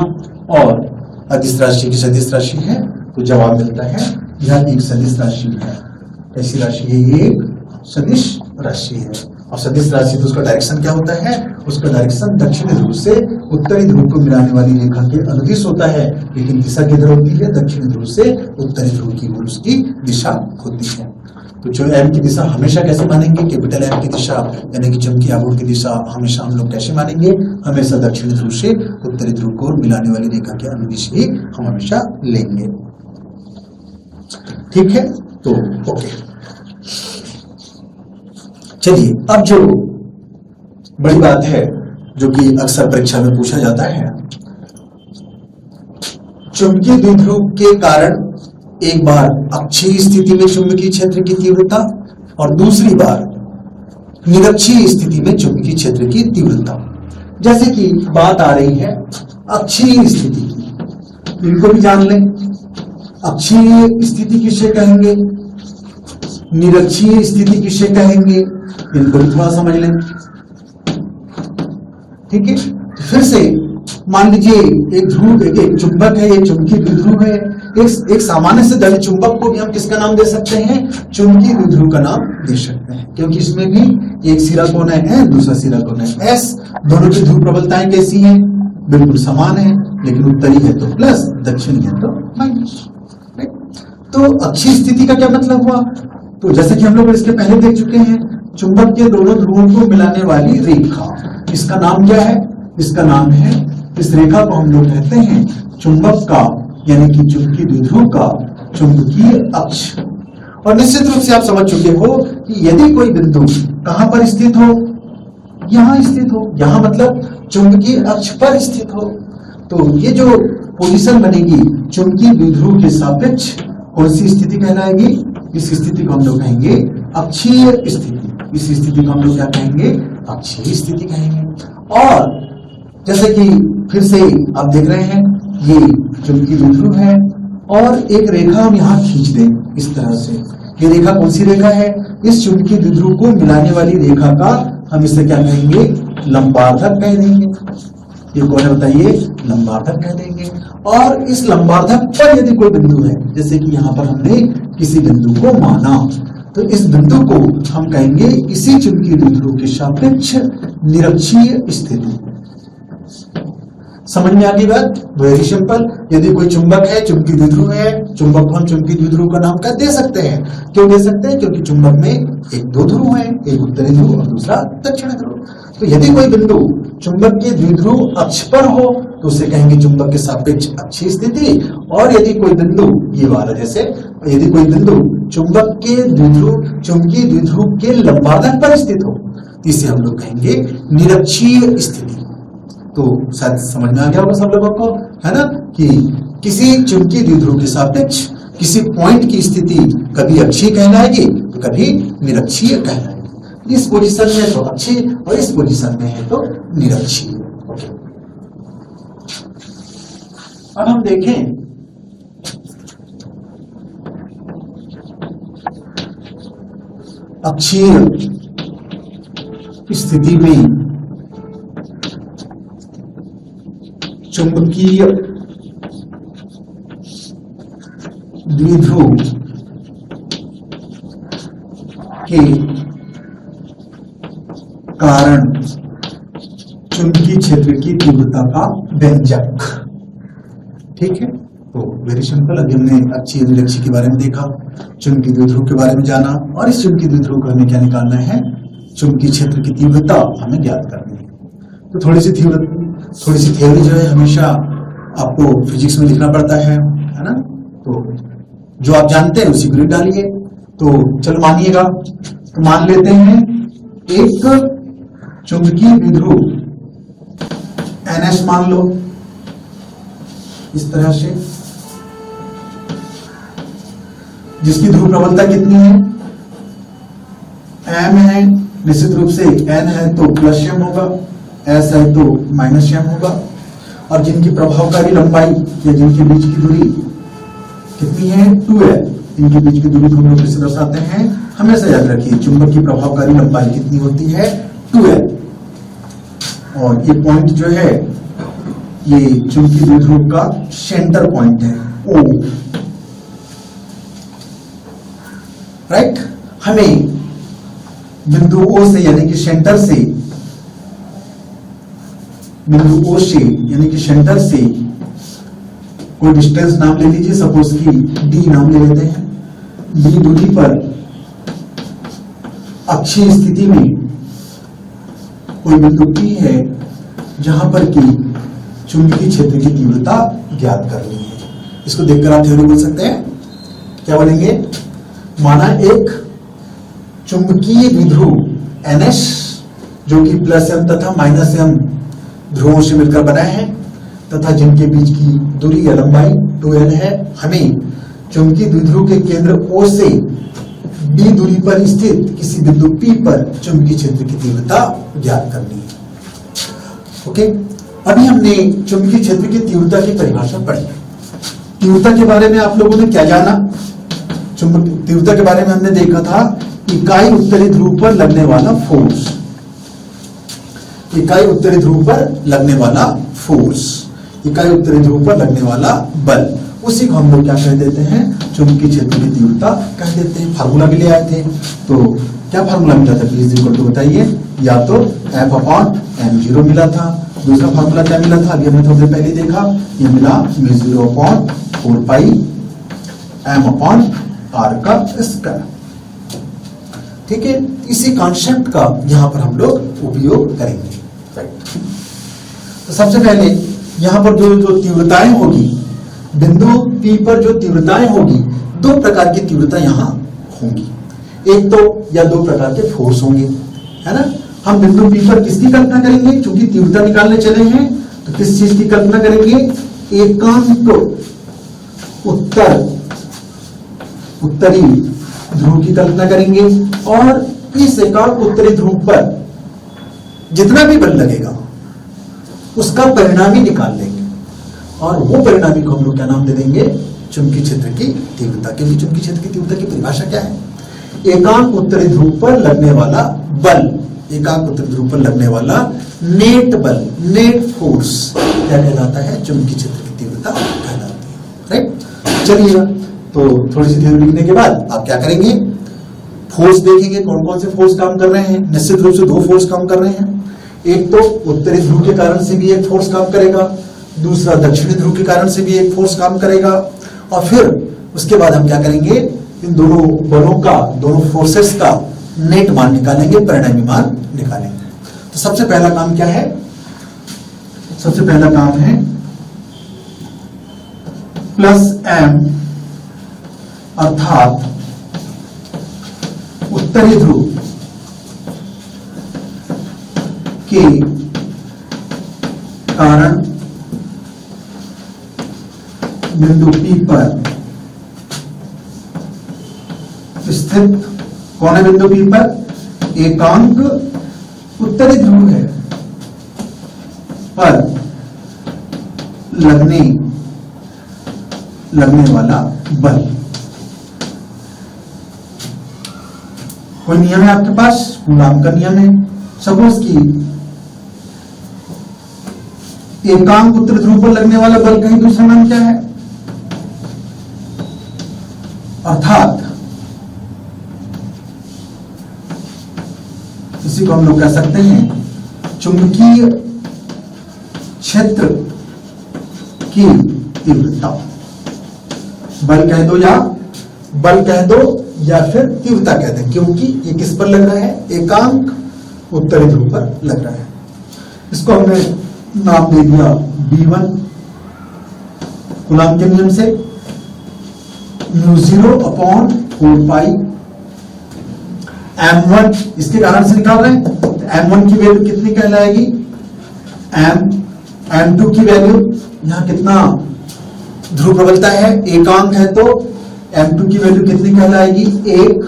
[SPEAKER 1] और अदिश राशि की सदिश राशि है तो जवाब मिलता है यह एक सदिश राशि है। कैसी राशि है? ये एक सदिश राशि है। और सदिश राशि तो उसका डायरेक्शन क्या होता है? उसका डायरेक्शन दक्षिणी ध्रुव से उत्तरी ध्रुव को मिलाने वाली रेखा के अनुदिश होता है, लेकिन दिशा किधर होती है? दक्षिणी ध्रुव से उत्तरी ध्रुव की ओर उसकी दिशा होती है। तो जो M की दिशा हमेशा कैसे मानेंगे? कैपिटल M की दिशा यानी कि चुंबकीय आघूर्ण की दिशा हमेशा हम लोग कैसे मानेंगे? हमेशा दक्षिणी ध्रुव से उत्तरी ध्रुव को मिलाने वाली रेखा के अनुदिश ही हम हमेशा लेंगे। ठीक है, तो ओके। चलिए, अब जो बड़ी बात है जो कि अक्सर परीक्षा में पूछा जाता है, चुंबकीय द्विध्रुव के कारण एक बार अक्षीय स्थिति में चुंबकीय क्षेत्र की तीव्रता और दूसरी बार निरक्षीय स्थिति में चुंबकीय क्षेत्र की तीव्रता। जैसे कि बात आ रही है अक्षीय स्थिति की, इनको भी जान लें। अक्षीय स्थिति किसे कहेंगे? निरक्षीय स्थिति किसे कहेंगे? इनको भी थोड़ा समझ लें। ठीक है, फिर से मान लीजिए एक ध्रुव, एक चुंबक है, एक चुंबकीय द्विध्रुव है। एक सामान्य से दल चुंबक को भी हम किसका नाम दे सकते हैं? चुंबकीय द्विध्रुव का नाम दे सकते हैं, क्योंकि इसमें भी एक सिरा कोण है दूसरा सिरा कोण है S। दोनों की ध्रुव प्रबलताएं कैसी हैं? बिल्कुल समान है, लेकिन उत्तरी है तो प्लस, दक्षिणी है तो माइनस। तो अक्षीय स्थिति का क्या मतलब हुआ? तो जैसे कि हम लोग इसके पहले देख चुके हैं, चुंबक के दोनों ध्रुवों को मिलाने वाली रेखा, इसका नाम क्या है? इसका नाम है, इस रेखा को हम लोग कहते हैं चुंबक का यानी कि चुंबकीय द्विध्रुव का चुंबकीय अक्ष। और निश्चित रूप से आप समझ चुके हो कि यदि कोई बिंदु कहां पर स्थित हो, यहां स्थित हो, यहां मतलब चुंबकीय अक्ष पर स्थित हो, तो ये जो पोजीशन बनेगी चुंबकीय द्विध्रुव के सापेक्ष कौन सी स्थिति कहलाएगी? इस स्थिति को हम लोग कहेंगे अक्षीय स्थिति। इस स्थिति को हम लोग क्या कहेंगे? अक्षीय स्थिति कहेंगे। और जैसे कि फिर से आप देख रहे हैं, ये चुंबकीय द्विध्रुव है और एक रेखा हम यहाँ खींच दें इस तरह से। ये रेखा कौन सी रेखा है? इस चुंबकीय द्विध्रुव को मिलाने वाली रेखा का हम इसे क्या कहेंगे? लंबार्धक कह देंगे। ये कौन है बताइए? लंबार्धक कह देंगे। और इस लंबार्धक पर यदि कोई बिंदु है, जैसे कि यहाँ पर हमने किसी बिंदु को माना, तो इस बिंदु को हम कहेंगे इसी चुंबकीय द्विध्रुव के सापेक्ष निरक्षीय स्थिति। समझ में आ गई बात? Very simple. यदि कोई चुंबक है, चुंबकीय द्विध्रुव है, चुंबक को हम चुंबकीय द्विध्रुव का नाम क्या दे सकते हैं? क्यों दे सकते हैं? क्योंकि चुंबक में एक दो ध्रुव हैं, एक उत्तरी ध्रुव और दूसरा दक्षिणी ध्रुव। तो यदि कोई बिंदु चुंबक के द्विध्रुव अक्ष पर हो तो उसे कहेंगे चुंबक के सापेक्ष अक्षीय स्थिति। और यदि कोई बिंदु, ये वाला जैसे, यदि कोई बिंदु चुंबक के द्विध्रुव, चुंबकीय द्विध्रुव के लंबार्धक पर स्थित हो तो इसे हम लोग कहेंगे निरक्षीय स्थिति। तो शायद समझ में आ गया होगा सब लोगों को, है ना, कि किसी चुंबकीय द्विध्रुव के सापेक्ष किसी पॉइंट की स्थिति कभी अक्षीय कहलाएगी तो कभी निरक्षीय कहलाएगी। इस पोजीशन में तो अक्षीय और इस पोजीशन में है तो निरक्षीय। ओके, अब हम देखें अक्षीय स्थिति में चुंबकीय द्विध्रुव के कारण चुंबकीय क्षेत्र की तीव्रता का व्यंजक। ठीक है, तो वेरी सिंपल। अभी हमने अक्षीय निरक्षीय के बारे में देखा, चुंबकीय द्विध्रुव के बारे में जाना, और इस चुंबकीय द्विध्रुव को हमें क्या निकालना है? चुंबकीय क्षेत्र की तीव्रता हमें ज्ञात करनी है। तो थोड़ी सी थ्योरी जो है हमेशा आपको फिजिक्स में लिखना पड़ता है ना। तो जो आप जानते हैं उसी को लिख डालिए। तो चलो मानिएगा, तो मान लेते हैं एक चुंबकीय द्विध्रुव NS मान लो इस तरह से, जिसकी ध्रुव प्रबलता कितनी है? m है, निश्चित रूप से n है तो प्लस m होगा, s है तो माइनस m होगा, और जिनकी प्रभावकारी लंबाई या जिनके बीच की दूरी कितनी है? 2l। इनके बीच की दूरी को हम लोग कैसे दर्शाते हैं? हमेशा याद रखिए, चुंबक की प्रभावकारी लंबाई कितनी होती है? 2l। और ये पॉइंट जो है ये चुंबकीय द्विध्रुव का सेंटर पॉइंट है O। राइट, हमें बिंदु O से यानी कि सेंटर से, बिंदु O से यानी कि सेंटर से कोई डिस्टेंस नाम ले लीजिए, सपोज कि D नाम ले लेते हैं। D दूरी पर अक्षीय स्थिति में कोई बिंदु P है जहां पर कि चुंबकीय क्षेत्र की तीव्रता ज्ञात करनी है। इसको देखकर आप थ्योरी बोल सकते हैं। क्या बोलेंगे? माना एक चुंबकीय द्विध्रुव NS जो कि प्लस m तथा माइनस m ध्रुवों से मिलकर बना है तथा जिनके बीच की दूरी या लंबाई 2l है। हमें चुंबकीय द्विध्रुव के केंद्र O से D दूरी पर स्थित किसी बिंदु P पर चुंबकीय क्षेत्र की तीव्रता ज्ञात करनी है। ओके, अभी हमने चुंबकीय क्षेत्र की तीव्रता की परिभाषा पढ़ी। तीव्रता के बारे में आप लोगों ने क्या जाना? चुंबकीय तीव्रता के बारे में हमने देखा था इकाई उत्तरी ध्रुव पर लगने वाला फोर्स, इकाई उत्तरी ध्रुव पर लगने वाला फोर्स, इकाई उत्तरी ध्रुव पर लगने वाला बल, उसी को हम लोग क्या कह देते हैं? चुंबकीय क्षेत्र की तीव्रता कह देते हैं। फार्मूला भी ले आए थे, तो क्या फार्मूला मिला था? प्लीज इक्वल टू बताइए। या तो F/m0 मिला था दूसरा फार्मूला क्या मिला था, अभी हमने थोड़ी देर पहले देखा, ये मिला μ0/4π m/r का स्क्वायर। ठीक है, इसी कॉन्सेप्ट का यहां पर हम लोग उपयोग करेंगे। राइट, तो सबसे पहले यहां पर जो तीव्रताएं होगी, बिंदु P पर जो तीव्रताएं होगी, दो प्रकार की तीव्रता यहां होंगी। एक तो या दो प्रकार के फोर्स होंगे, है ना। हम बिंदु P पर किसकी कल्पना करेंगे, क्योंकि तीव्रता निकालने चले हैं तो किस चीज की कल्पना करेंगे, एकांक उत्तरी ध्रुव की कल्पना करेंगे, और इस एकांक उत्तरी ध्रुव पर जितना भी बल लगेगा उसका परिणामी निकाल लेंगे, और वो परिणामी को हम लोग क्या नाम दे देंगे, चुंबकीय क्षेत्र की तीव्रता। क्योंकि चुंबकीय क्षेत्र की तीव्रता की परिभाषा क्या है, एकांक उत्तरी ध्रुव पर लगने वाला बल, एकांक उत्तरी ध्रुव पर लगने वाला नेट बल, नेट फोर्स क्या कहलाता है, चुंबकीय क्षेत्र की तीव्रता कहलाती है। राइट, चलिए तो थोड़ी सी थ्योरी लिखने के बाद आप क्या करेंगे, फोर्स देखेंगे, कौन कौन से फोर्स काम कर रहे हैं। निश्चित रूप से दो फोर्स काम कर रहे हैं, एक तो उत्तरी ध्रुव के कारण से भी एक फोर्स काम करेगा, दूसरा दक्षिणी ध्रुव के कारण से भी एक फोर्स काम करेगा, और फिर उसके बाद हम क्या करेंगे, इन दोनों बलों का, दोनों फोर्सेस का नेट मान निकालेंगे, परिणामी मान निकालेंगे। तो सबसे पहला काम क्या है, सबसे पहला काम है +m, अर्थात उत्तरी ध्रुव के कारण बिंदु P पर स्थित, कौन है बिंदु P पर, एकांक उत्तरी ध्रुव है, पर लगने वाला बल। कोई नियम है आपके पास, कूलॉम का नियम है। सपोज कि एकांक उत्तरी ध्रुव पर लगने वाला बल कहीं दूसरा नाम क्या है, अर्थात इसी को हम लोग कह सकते हैं चुंबकीय क्षेत्र की तीव्रता। बल कह दो या फिर तीव्रता कह दें, क्योंकि ये किस पर लग रहा है, एकांक उत्तरी ध्रुव पर लग रहा है। इसको हमने नाम दे दिया B1, कूलॉम के नियम से μ0/4π m1, इसके कारण से निकाल रहे हैं, तो m1 की वैल्यू कितनी कहलाएगी, m2 की वैल्यू, यहां कितना ध्रुव प्रबलता है, एकांक है, तो m2 की वैल्यू कितनी कहलाएगी, 1,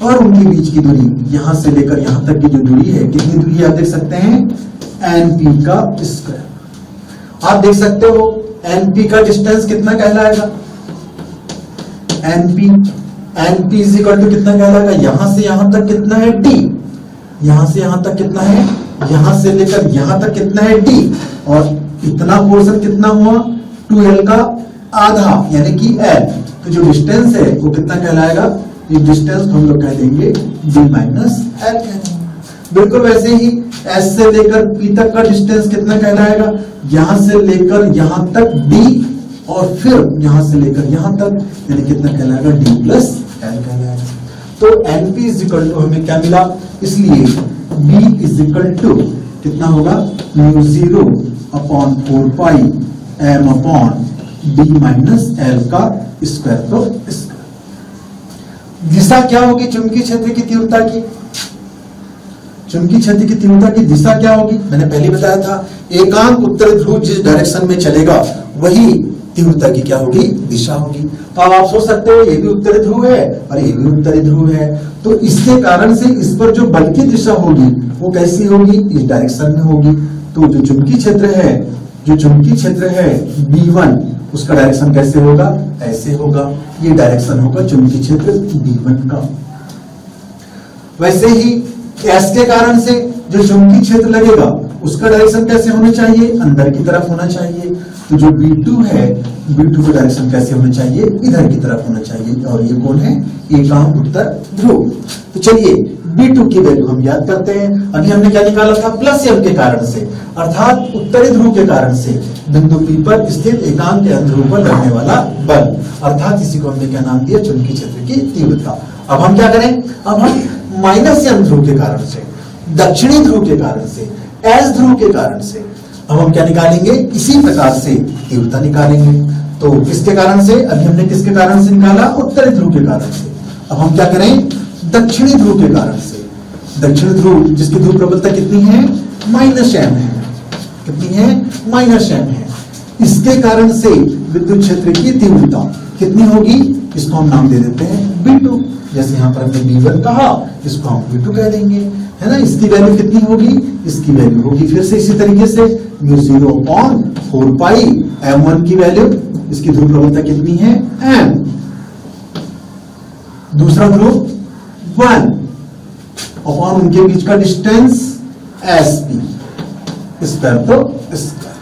[SPEAKER 1] और उनके बीच की दूरी, यहां से लेकर यहां तक की जो दूरी है, कितनी दूरी आप देख सकते हैं, np का स्क्वायर। आप देख सकते हो np का डिस्टेंस कितना कहलाएगा, np इज इक्वल टू कितना कहलाएगा, यहां से यहां तक कितना है d, यहां से यहां तक कितना है, यहां से लेकर यहां तक कितना है d, और इतना पोर्शन कितना हुआ, 2l का आधा यानी कि l। तो जो डिस्टेंस है वो कितना कहलाएगा, ये डिस्टेंस हम लोग कह देंगे d माइनस l कह देंगे। बिल्कुल वैसे ही S से लेकर P तक का डिस्टेंस कितना कहलाएगा, यहां से लेकर यहां तक d, और फिर यहां से लेकर यहां तक, यानी कितना कहलाएगा, d प्लस l कहलाएगा। तो np इज इक्वल टू हमें क्या मिला, इसलिए b इज इक्वल टू कितना होगा, μ0/4π m/d माइनस l का स्क्वायर। तो दिशा क्या होगी चुंबकीय क्षेत्र की तीव्रता की, चुंबकीय क्षेत्र की तीव्रता की दिशा क्या होगी, मैंने पहले बताया था, एकांक उत्तरी ध्रुव जिस डायरेक्शन में चलेगा वही तीव्रता की क्या होगी, दिशा होगी। तो अब आप सोच सकते हो ये भी उत्तरी ध्रुव है और ये भी उत्तरी ध्रुव है, तो इसके कारण से इस पर जो बल की दिशा होगी वो कैसी होगी, इस डायरेक्शन में होगी। तो जो चुंबकीय क्षेत्र है B1, उसका डायरेक्शन कैसे होगा, ऐसे होगा, ये डायरेक्शन होगा चुंबकीय क्षेत्र B1 का। वैसे ही S के कारण से जो चुंबकीय क्षेत्र लगेगा उसका डायरेक्शन कैसे होना चाहिए, अंदर की तरफ होना चाहिए। तो जो B2 है, B2 का डायरेक्शन कैसे होना चाहिए, इधर की तरफ होना चाहिए, और ये कौन है, एकांक उत्तर ध्रुव। तो चलिए B2 की वैल्यू हम याद करते हैं। अभी हमने क्या निकाला था, प्लस m के कारण से, अर्थात उत्तरी ध्रुव के कारण से बिंदु P पर स्थित एकांक के ध्रुव पर लगने वाला बल, अर्थात इसी को हमने क्या नाम दिया, चुंबकीय क्षेत्र की तीव्रता। अब हम क्या करें, अब हम माइनस m ध्रुव के कारण से, दक्षिणी ध्रुव के कारण से, S ध्रुव के कारण से अब हम क्या निकालेंगे, इसी प्रकार से तीव्रता निकालेंगे। तो किसके कारण से, अभी हमने किसके कारण से निकाला, उत्तरी ध्रुव के कारण से। अब हम क्या करें, दक्षिणी ध्रुव के कारण से, दक्षिणी ध्रुव जिसकी ध्रुव प्रबलता कितनी है, -m है, कितनी है, -m है। इसके कारण से विद्युत क्षेत्र की तीव्रता कितनी होगी, इसको हम नाम दे देते हैं B2। जैसे यहां पर हमने B1 कहा, इसको हम B2 कह देंगे, है ना। इसकी वैल्यू कितनी होगी, इसकी वैल्यू होगी फिर से इसी तरीके से μ0/4 पाई m1 की वैल्यू, इसकी ध्रुव प्रबलता कितनी है, m, दूसरा ध्रुव 1 अपॉन उनके बीच का डिस्टेंस sp, स्क्वायर तो स्क्वायर,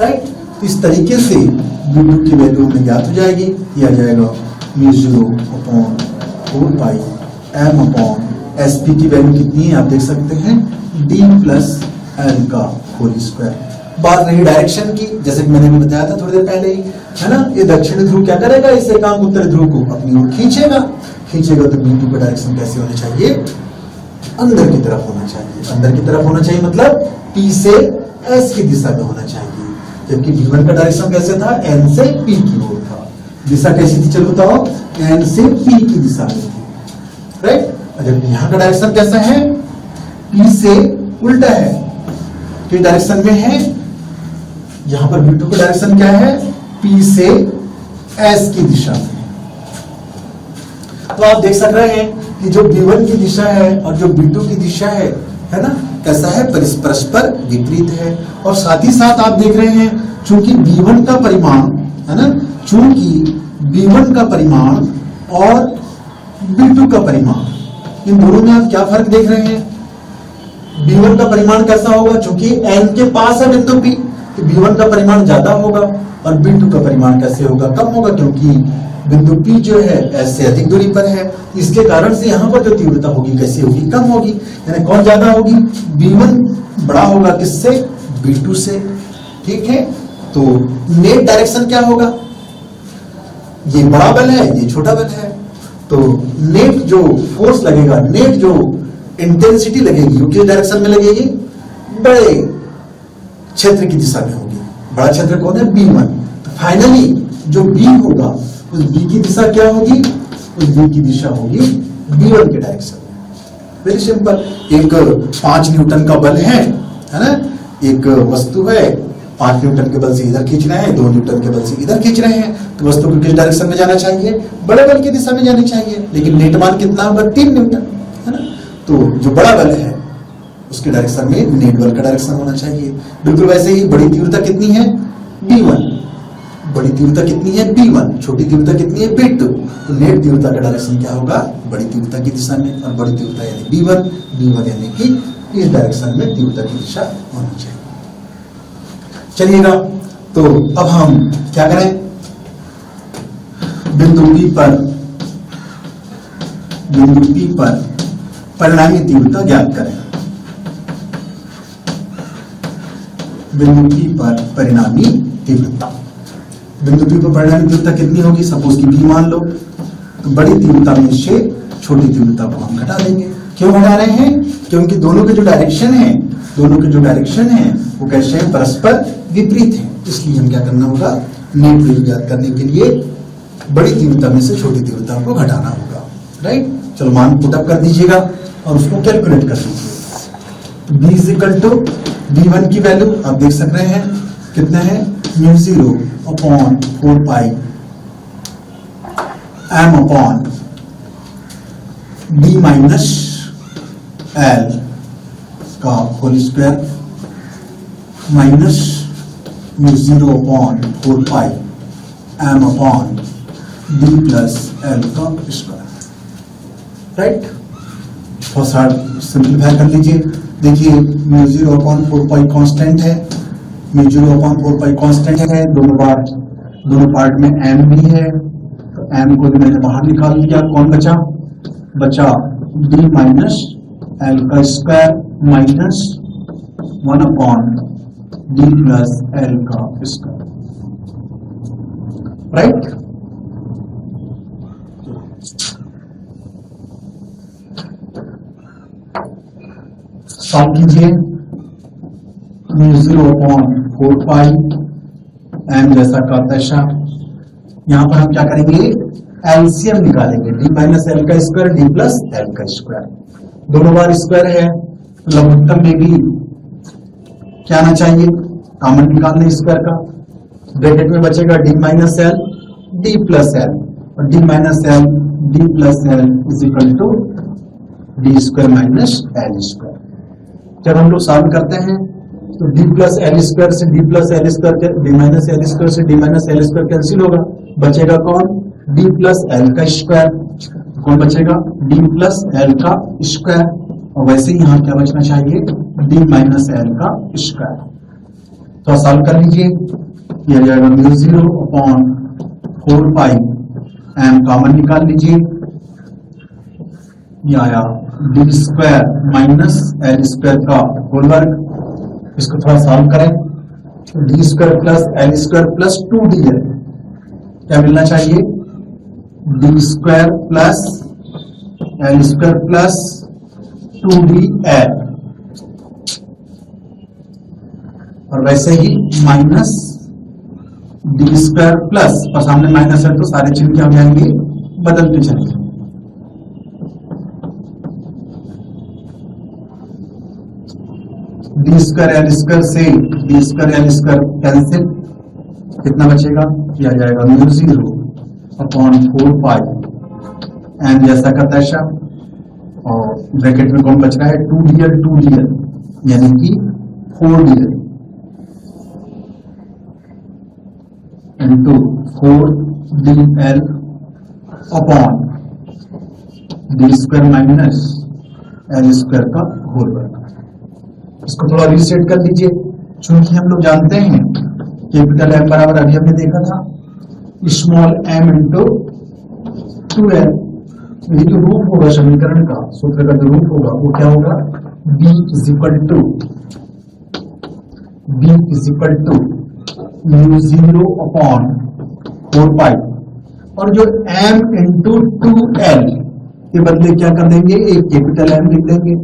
[SPEAKER 1] राइट। इस तरीके से B2 की वैल्यू हमें ज्ञात हो जाएगी, यह आ जाएगा μ0/4 पाई m अपॉन sp की वैल्यू कितनी है, आप देख सकते हैं d प्लस l का होल स्क्वायर। बात रही डायरेक्शन की, जैसे कि मैंने भी बताया था थोड़ी देर पहले ही, है ना। ये दक्षिणी ध्रुव क्या करेगा, इस एकांक उत्तरी ध्रुव को अपनी ओर खींचेगा, तो B2 का डायरेक्शन कैसे होना चाहिए, अंदर की तरफ होना चाहिए। अंदर की तरफ होना चाहिए मतलब P से S की दिशा में होना चाहिए, जबकि B1 का डायरेक्शन कैसे था, N से P की ओर था। दिशा कैसी थी, चलो बताओ, N से P की दिशा में थी, राइट। जबकि यहाँ का डायरेक्शन कैसा है, P से उल्टा है, किस डायरेक्शन में है, यहां पर B2 का डायरेक्शन क्या है, P से S की दिशा में। तो आप देख सक रहे हैं कि जो B1 की दिशा है और जो B2 की दिशा है ना, कैसा है, परस्पर विपरीत है। और साथ ही साथ आप देख रहे हैं, चूंकि B1 का परिमाण, है ना, चूंकि B1 का परिमाण और B2 का परिमाण, इन दोनों में आप क्या फर्क देख रहे हैं, B1 का परिमाण कैसा होगा, चूंकि N के पास है बिंदु P, तो B1 का परिमाण ज्यादा होगा, और B2 का परिमाण कैसे होगा, कम होगा, क्योंकि बिंदु P जो है S से अधिक दूरी पर है। इसके कारण से यहाँ पर जो तीव्रता होगी कैसी होगी, कम होगी, यानी कौन ज्यादा होगी, B1 बड़ा होगा किससे, B2 से, ठीक है। तो नेट डायरेक्शन क्या होगा, ये बड़ा बल है, ये छोटा बल है, तो नेट जो फोर्स लगेगा, नेट जो इंटेंसिटी लगेगी वो किस डायरेक्शन में लगेगी, बड़े क्षेत्र की दिशा में होगी। बड़ा क्षेत्र कौन है, B1। तो फाइनली जो B होगा, उस B की दिशा क्या होगी, उस B की दिशा होगी B1 के डायरेक्शन में। Very simple. एक 5 न्यूटन का बल है ना, एक वस्तु है, 5 न्यूटन के बल से इधर खींच रहे हैं, 2 न्यूटन के बल से इधर खींच रहे हैं, तो वस्तु को किस डायरेक्शन में जाना चाहिए, बड़े बल की दिशा में जानी चाहिए। लेकिन नेट मान कितना होगा, 3 न्यूटन, है ना। तो जो बड़ा बल है उसके डायरेक्शन में नेट बल का डायरेक्शन होना चाहिए। बिल्कुल वैसे ही बड़ी तीव्रता कितनी है, B1, बड़ी तीव्रता कितनी है, B1, छोटी तीव्रता कितनी है, B2। तो नेट तीव्रता का डायरेक्शन क्या होगा, बड़ी तीव्रता की दिशा में, और बड़ी तीव्रता यानी B1 यानी कि इस डायरेक्शन में तीव्रता की दिशा होनी चाहिए। चलिएगा, तो अब हम क्या करें, बिंदु P पर परिणामी तीव्रता ज्ञात करें। बिंदु P पर परिणामी तीव्रता, बिंदु P पर परिणामी तीव्रता कितनी होगी, सपोज की B मान लो, तो बड़ी तीव्रता में से छोटी तीव्रता को हम घटा देंगे। क्यों घटा रहे हैं, क्योंकि दोनों के जो डायरेक्शन है वो कैसे हैं, परस्पर विपरीत है। इसलिए हम क्या करना होगा, नेट वैल्यू ज्ञात करने के लिए बड़ी तीव्रता में से छोटी तीव्रता को घटाना होगा, राइट। चलो मान पुटअप कर दीजिएगा और उसको कैलकुलेट कर लीजिए। B is equal to B1 की वैल्यू आप देख सक रहे हैं कितना है, μ0/4 पाई m upon d minus l का होल स्क्वायर माइनस μ0/4 पाई m upon d plus l का स्क्वायर, राइट। बहुत सारा सिंप्लीफाई कर लीजिए। देखिए μ0/4 पाई कांस्टेंट है, μ0/4 पाई कांस्टेंट है, दोनों पार्ट में m भी है, तो m को भी मैंने बाहर निकाल दिया, कौन बचा डी माइनस एल का square minus 1 upon D plus L का स्क्वायर, राइट। सॉल्व कीजिए, म्यू 0/4 एम जैसा का तैसा। यहां पर हम क्या करेंगे, एलसीएम निकालेंगे, डी माइनस एल का स्क्वायर डी प्लस एल का स्क्वायर, दोनों बार स्क्वायर है तो लघुत्तम में भी क्या आना चाहिए, कॉमन निकालने स्क्वायर का। ब्रैकेट में बचेगा D minus L D plus L, और D minus L D plus L is equal to D square minus L square. जब हम लोग सॉल्व करते हैं तो डी प्लस एल स्क्वायर से D plus L square, D minus L square से D minus L square cancel होगा, बचेगा कौन, डी प्लस एल का स्क्वायर। कौन बचेगा, डी प्लस एल का स्क्वायर, और वैसे ही यहाँ क्या बचना चाहिए, डी माइनस एल का स्क्वायर। तो सॉल्व कर लीजिए, ये आ जाएगा म्यू 0/4 एम कॉमन निकाल लीजिए, ये आया D square minus L square का होल वर्ग। इसको थोड़ा सॉल्व करें, D square plus L square plus 2डी है, क्या मिलना चाहिए, D square plus L square plus 2dl, और वैसे ही माइनस डी स्क्वायर प्लस, और सामने माइनस है तो सारे चिन्ह क्या हो जाएंगे, बदलते चलेंगे। डी स्क्वायर एल स्क्वायर से D square L square cancel, कितना बचेगा, किया जाएगा म्यू 0/4 एम जैसा का तैसा, और ब्रैकेट में कौन बच रहा है, 2dl यानी कि 4dl into 4dl upon D square minus L square का होल वर्ग। इसको थोड़ा रीसेट कर लीजिए, चूंकि हम लोग जानते हैं कैपिटल एम बराबर, अभी हमने देखा था स्मॉल एम इंटू 2l, ये जो रूप होगा समीकरण का, सूत्र का जो रूप होगा वो क्या होगा, b is equal to mu 0/4, और जो m इंटू 2l के बदले क्या कर देंगे, एक कैपिटल एम लिख देंगे।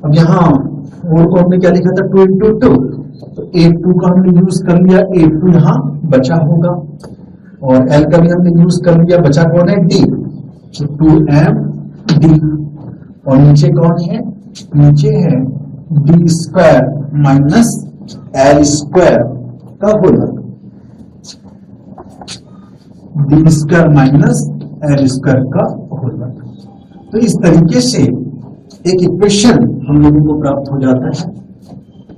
[SPEAKER 1] अब यहाँ और को हमने क्या लिखा था, 2 इंटू 2, तो 2 का हमने यूज कर लिया, 2 यहाँ बचा होगा, और l का भी हमने यूज कर लिया, बचा कौन है, d, तो 2md, और नीचे कौन है, नीचे है D square minus L square का होल वर्ग, D square minus L square का होल वर्ग। तो इस तरीके से एक इक्वेशन हम लोगों को प्राप्त हो जाता है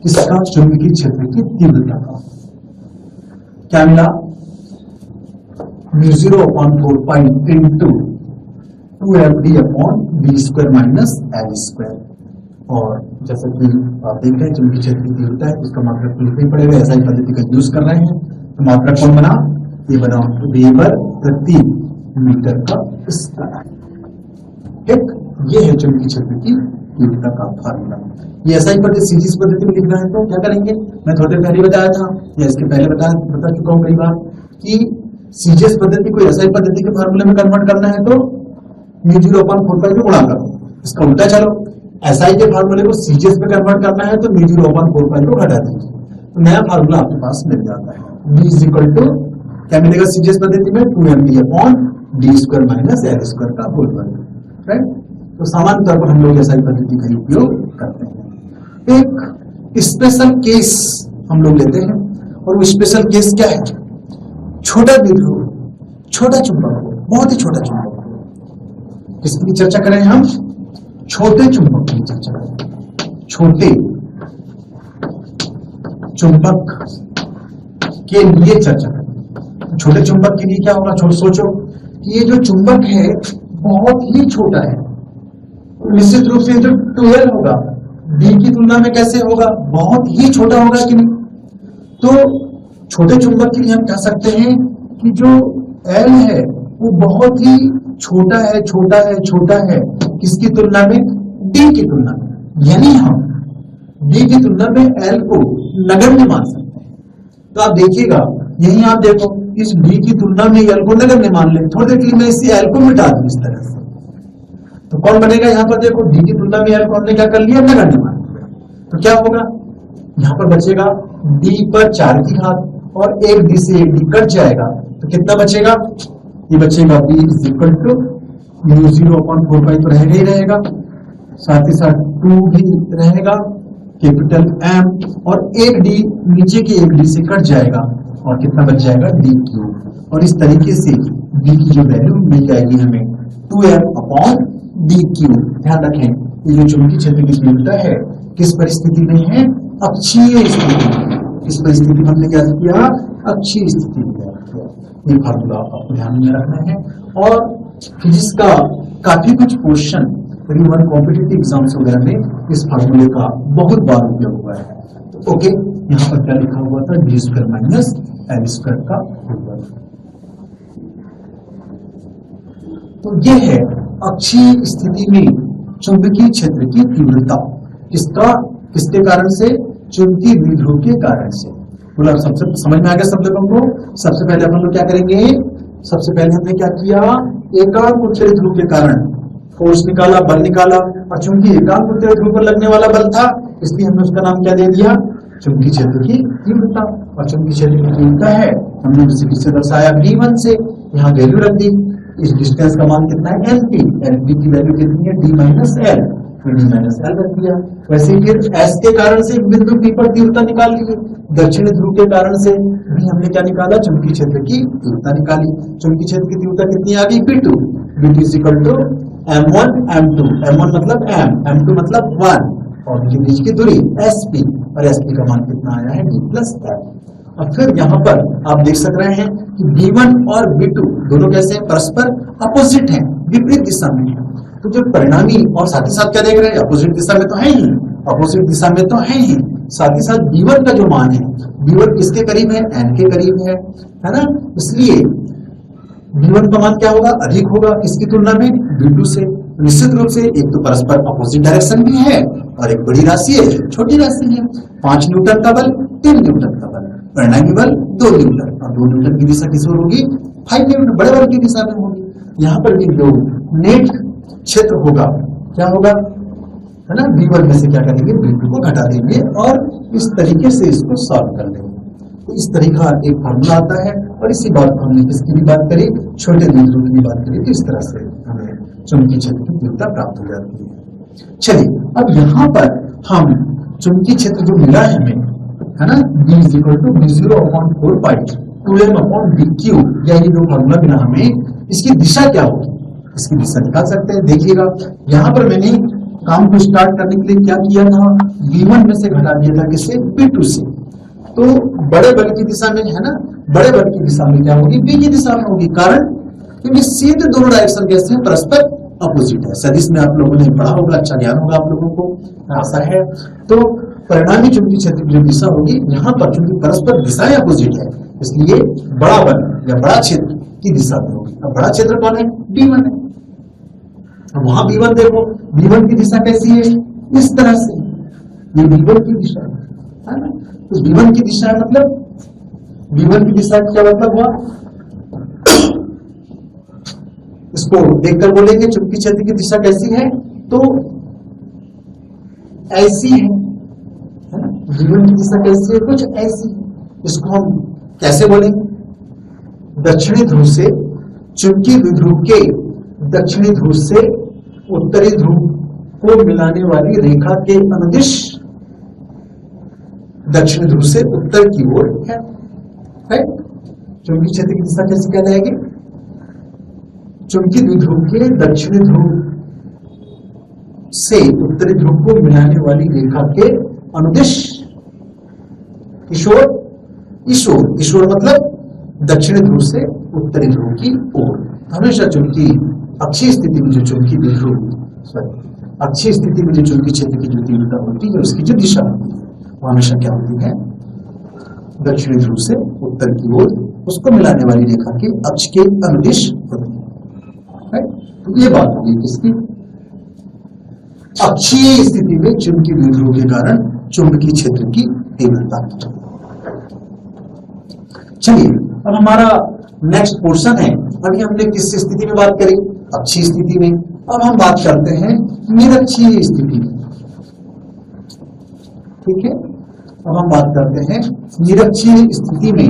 [SPEAKER 1] किसका, चुंबकीय क्षेत्र की तीव्रता का। क्या मिला, mu 0/4 into 2md upon D square minus L square. और जैसा कि आप देख रहे हैं चुंबकीय क्षेत्र की तीव्रता है, उसका मात्रक लिखना ही पड़ेगा, ऐसा ही पद्धति का यूज कर रहे हैं। तो मात्रक कौन बना, ये बना वेबर प्रति मीटर का स्क्वायर। ठीक, ये है चुंबकीय क्षेत्र की तीव्रता का फार्मूला। ये ऐसा ही पद्धति सीजीएस पद्धति में लिखना है तो क्या करेंगे, मैं थोड़ी पहले बताया था या इसके पहले बता चुका हूँ कई बार कि सीजीएस पद्धति को ऐसा ही पद्धति के फार्मूले में कन्वर्ट करना है तो म्यू 0/4 को गुणा करो, इसका उल्टा चलो एसआई के फार्मूले को सीजीएस में कन्वर्ट करना है तो म्यू 0/4 को घटा दीजिए, तो नया फार्मूला आपके पास मिल जाता है। b इज इक्वल टू क्या मिलेगा सीजीएस पद्धति में, 2md upon D square minus L square का होल वर्ग, राइट। तो सामान्य तौर पर हम लोग एसआई पद्धति का उपयोग करते हैं। एक स्पेशल केस हम लोग लेते हैं, और वो स्पेशल केस क्या है, छोटा द्विध्रुव, छोटा चुंबक, बहुत ही छोटा चुंबक। किसकी चर्चा करें हम, छोटे चुंबक की चर्चा करें। छोटे चुंबक के लिए चर्चा करें। छोटे चुंबक के लिए क्या होगा, सोचो कि ये जो चुंबक है बहुत ही छोटा है, निश्चित रूप से जो 12 होगा डी की तुलना में कैसे होगा, बहुत ही छोटा होगा कि नहीं। तो छोटे चुंबक के लिए हम कह सकते हैं कि जो एल है वो बहुत ही छोटा है, छोटा है, छोटा है, किसकी तुलना में? डी की तुलना में। यानी हम डी की तुलना में एल को नगण्य मान सकते हैं। तो आप देखिएगा, यही आप देखो, इस डी की तुलना में एल को नगण्य मान ले, थोड़ी देर के लिए मैं इसी एल को मिटा दूं इस तरह से, तो कौन बनेगा? यहाँ पर देखो, डी की तुलना में एल को हमने क्या कर लिया? नगण्य मान लिया। तो क्या होगा? यहाँ पर बचेगा डी पर 4 की घात और एक डी से एक डी कट जाएगा, तो कितना बचेगा? ये बचेगा B is equal to mu 0/4 तो रहेगा ही रहेगा, साथ ही साथ 2 भी रहेगा, कैपिटल एम, और एक डी नीचे के एक डी से कट जाएगा और कितना बच जाएगा? D cube. और इस तरीके से डी की जो वैल्यू मिल जाएगी हमें 2m/d³। ध्यान रखें, ये जो चुंबकीय क्षेत्र की तीव्रता है किस परिस्थिति में है? अक्षीय स्थिति में। इस परिस्थिति में हमने क्या किया? अक्षीय स्थिति में। ये फार्मूला आपको ध्यान में रखना है। और फिजिक्स का काफी कुछ क्वेश्चन करीबन कॉम्पिटिटिव एग्जाम्स वगैरह में इस फार्मूले का बहुत बार उपयोग हुआ है। तो ओके, यहाँ पर क्या लिखा हुआ था? d² माइनस l² का होगा। तो ये है अक्षीय स्थिति में चुंबकीय क्षेत्र की तीव्रता। किसके कारण से? चुंबकीय द्विध्रुव के कारण से। बोला सबसे समझ में आ गया सब लोगों को? सबसे पहले हम लोग क्या करेंगे? सबसे पहले हमने क्या किया? एकांक उत्तरी ध्रुव के कारण फोर्स निकाला, बल निकाला, और चूंकि एकांक उत्तरी ध्रुव पर लगने वाला बल था इसलिए हमने उसका नाम क्या दे दिया? चुंबकीय क्षेत्र की तीव्रता। और चुंबकीय क्षेत्र की तीव्रता है, हमने उसे दर्शाया v1 से, यहाँ वैल्यू रख दी। इस डिस्टेंस का मान कितना है? एलपी। एलपी की वैल्यू कितनी है? d minus L, D minus L रख दिया। वैसे ही फिर एस के कारण से बिंदु पी पर तीव्रता निकाल ली, दक्षिणी ध्रुव के कारण से भी हमने क्या निकाला? चुंबकीय क्षेत्र की तीव्रता निकाली। चुंबकीय क्षेत्र की तीव्रता कितनी आ गई? P2। P2 is equal to m1 m2। m1 मतलब m, m2 मतलब 1, और इनके बीच की दूरी sp, और sp का मान कितना आया है? d plus f। और फिर यहाँ पर आप देख सक रहे हैं कि v1 और v2 दोनों कैसे हैं? परस्पर अपोजिट हैं, विपरीत दिशा में हैं। तो जो परिणामी, और साथ ही साथ क्या देख रहे हैं? अपोजिट दिशा में तो है ही, अपोजिट दिशा में तो है ही, साथ ही साथ v1 का जो मान है, v1 किसके करीब है? n के करीब है ना? इसलिए v1 का मान क्या होगा? अधिक होगा किसकी तुलना में? v2 से। निश्चित रूप से एक तो परस्पर अपोजिट डायरेक्शन भी है और एक बड़ी राशि है, छोटी राशि है। 5 न्यूटन का बल, 3 न्यूटन का बल, परिणामी बल 2 न्यूटन, और 2 न्यूटन की दिशा किस ओर होगी? 5 न्यूटन, बड़े बल की दिशा में होगी। यहाँ पर भी जो नेट क्षेत्र होगा क्या होगा? है ना? v1 में से क्या करेंगे? v2 को घटा देंगे और इस तरीके से इसको सॉल्व कर देंगे। तो इस तरीका एक फार्मूला आता है, और इसी बात को हमने किसकी भी बात करी? छोटे द्विध्रुव की बात करी। तो इस तरह से हमें चुंबकीय क्षेत्र की तीव्रता प्राप्त हो जाती है। चलिए, अब यहाँ पर हम चुंबकीय क्षेत्र जो मिला है हमें, है ना, b is equal to v0/4 pi 2m/d³, या ये जो फार्मूला मिला हमें, इसकी दिशा क्या होगी? इसकी दिशा निकाल सकते हैं। देखिएगा, यहाँ पर मैंने काम को स्टार्ट करने के लिए क्या किया था? v1 में से घटा दिया था, किससे? v2 से। तो बड़े बल की दिशा में, है ना, बड़े बल की दिशा में क्या होगी? v की दिशा में होगी। कारण क्योंकि सीधे दोनों डायरेक्शन कैसे हैं? परस्पर अपोजिट है। सदिश में आप लोगों ने पढ़ा होगा, अच्छा ज्ञान होगा आप लोगों को, आशा है। तो परिणामी चुंबकीय क्षेत्र की जो दिशा होगी, यहाँ पर चूंकि परस्पर दिशाएं अपोजिट है, इसलिए बड़ा बल या बड़ा क्षेत्र की दिशा में होगी। अब बड़ा क्षेत्र कौन है? v1 है। वहां v1 देखो, v1 की दिशा कैसी है? इस तरह से, ये v1 की दिशा है ना? तो v1 की दिशा मतलब, v1 की दिशा क्या मतलब हुआ? इसको देखकर बोलेंगे चुंबकीय क्षेत्र की दिशा कैसी है? तो ऐसी है ना? v1 की दिशा कैसी है? कुछ ऐसी। इसको हम कैसे बोलेंगे? दक्षिणी ध्रुव से चुंबकीय द्विध्रुव के दक्षिणी ध्रुव से उत्तरी ध्रुव को मिलाने वाली रेखा के अनुदिश दक्षिणी ध्रुव से उत्तर की ओर है। चुंबकीय क्षेत्र की दिशा कैसी कहलाएगी? चुंबकीय द्विध्रुव के दक्षिणी ध्रुव से उत्तरी ध्रुव को मिलाने वाली रेखा के अनुदिश ईश्वर मतलब दक्षिणी ध्रुव से उत्तरी ध्रुव की ओर। हमेशा चुंबकीय अक्षीय स्थिति में जो चुंबकीय द्विध्रुव, अक्षीय स्थिति में जो चुंबकीय क्षेत्र की जो तीव्रता होती है, उसकी जो दिशा होती है, वो हमेशा क्या होती है? दक्षिणी ध्रुव से उत्तर की ओर उसको मिलाने वाली रेखा के अक्ष के अनुदिश होती है। ये बात होगी किसकी, अक्षीय स्थिति में चुंबकीय द्विध्रुव के कारण चुंबकीय क्षेत्र की तीव्रता। चलिए अब हमारा नेक्स्ट पोर्शन है, अभी हमने किस स्थिति में बात करी, अक्षीय स्थिति में। अब हम बात करते हैं निरक्षीय स्थिति में। ठीक है, अब हम बात करते हैं निरक्षीय स्थिति में।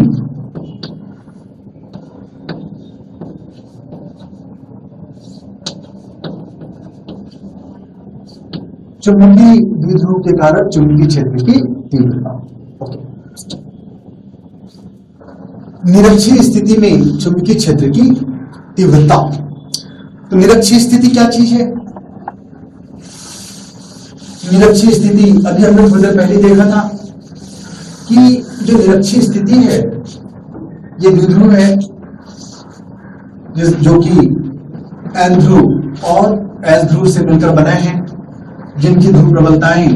[SPEAKER 1] चुंबकीय द्विध्रुव के कारण चुंबकीय क्षेत्र की तीव्रता। ओके, निरक्षीय स्थिति में चुंबकीय क्षेत्र की तीव्रता। तो निरक्षीय स्थिति क्या चीज है? निरक्षीय स्थिति अभी हमने थोड़ी देर पहले देखा था कि जो निरक्षीय स्थिति है ये द्विध्रुव है जो कि एन ध्रुव और एस ध्रुव से मिलकर बने हैं, जिनकी ध्रुव प्रबलताएं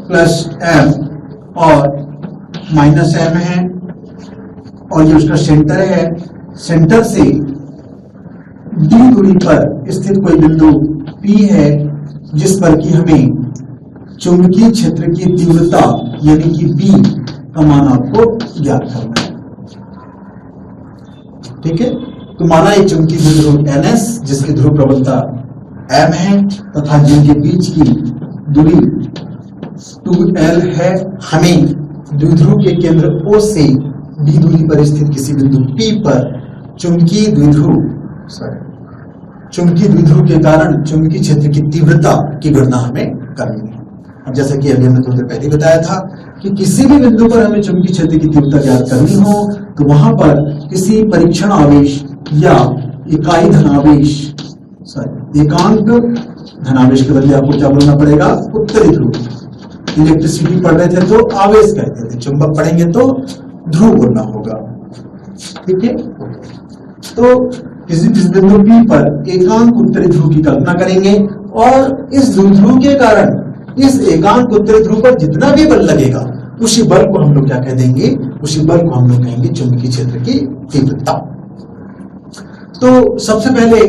[SPEAKER 1] +m और -m है, और ये उसका सेंटर है। सेंटर से d दूरी पर स्थित कोई बिंदु P है जिस पर कि हमें चुंबकीय क्षेत्र की तीव्रता यानी कि B का मान आपको ज्ञात करना है। ठीक है, तो माना एक चुंबकीय द्विध्रुव NS जिसकी ध्रुव प्रबलता m है तथा जिनके बीच की दूरी 2l है। हमें द्विध्रुव के केंद्र O से d दूरी पर स्थित किसी बिंदु P पर चुंबकीय द्विध्रुव के कारण चुंबकीय क्षेत्र की तीव्रता की गणना हमें करनी है। अब जैसा कि अभी हमने थोड़ी देर पहले बताया था कि किसी भी बिंदु पर हमें चुंबकीय क्षेत्र की तीव्रता ज्ञात करनी हो तो वहां पर किसी परीक्षण आवेश या इकाई धनावेश एकांक धनावेश के बदले आपको क्या बोलना पड़ेगा, उत्तरी ध्रुव। इलेक्ट्रिसिटी पढ़ रहे थे तो आवेश कहते थे, चुंबक पढ़ेंगे तो ध्रुव बोलना होगा। ठीक है, तो किसी बिंदु P पर एकांक उत्तरी ध्रुव की कल्पना करेंगे और इस द्विध्रुव के कारण इस एकांक उत्तरी ध्रुव पर जितना भी बल लगेगा उसी बल को हम लोग क्या कह देंगे, उसी बल को हम लोग कहेंगे चुंबकीय क्षेत्र की तीव्रता। तो सबसे पहले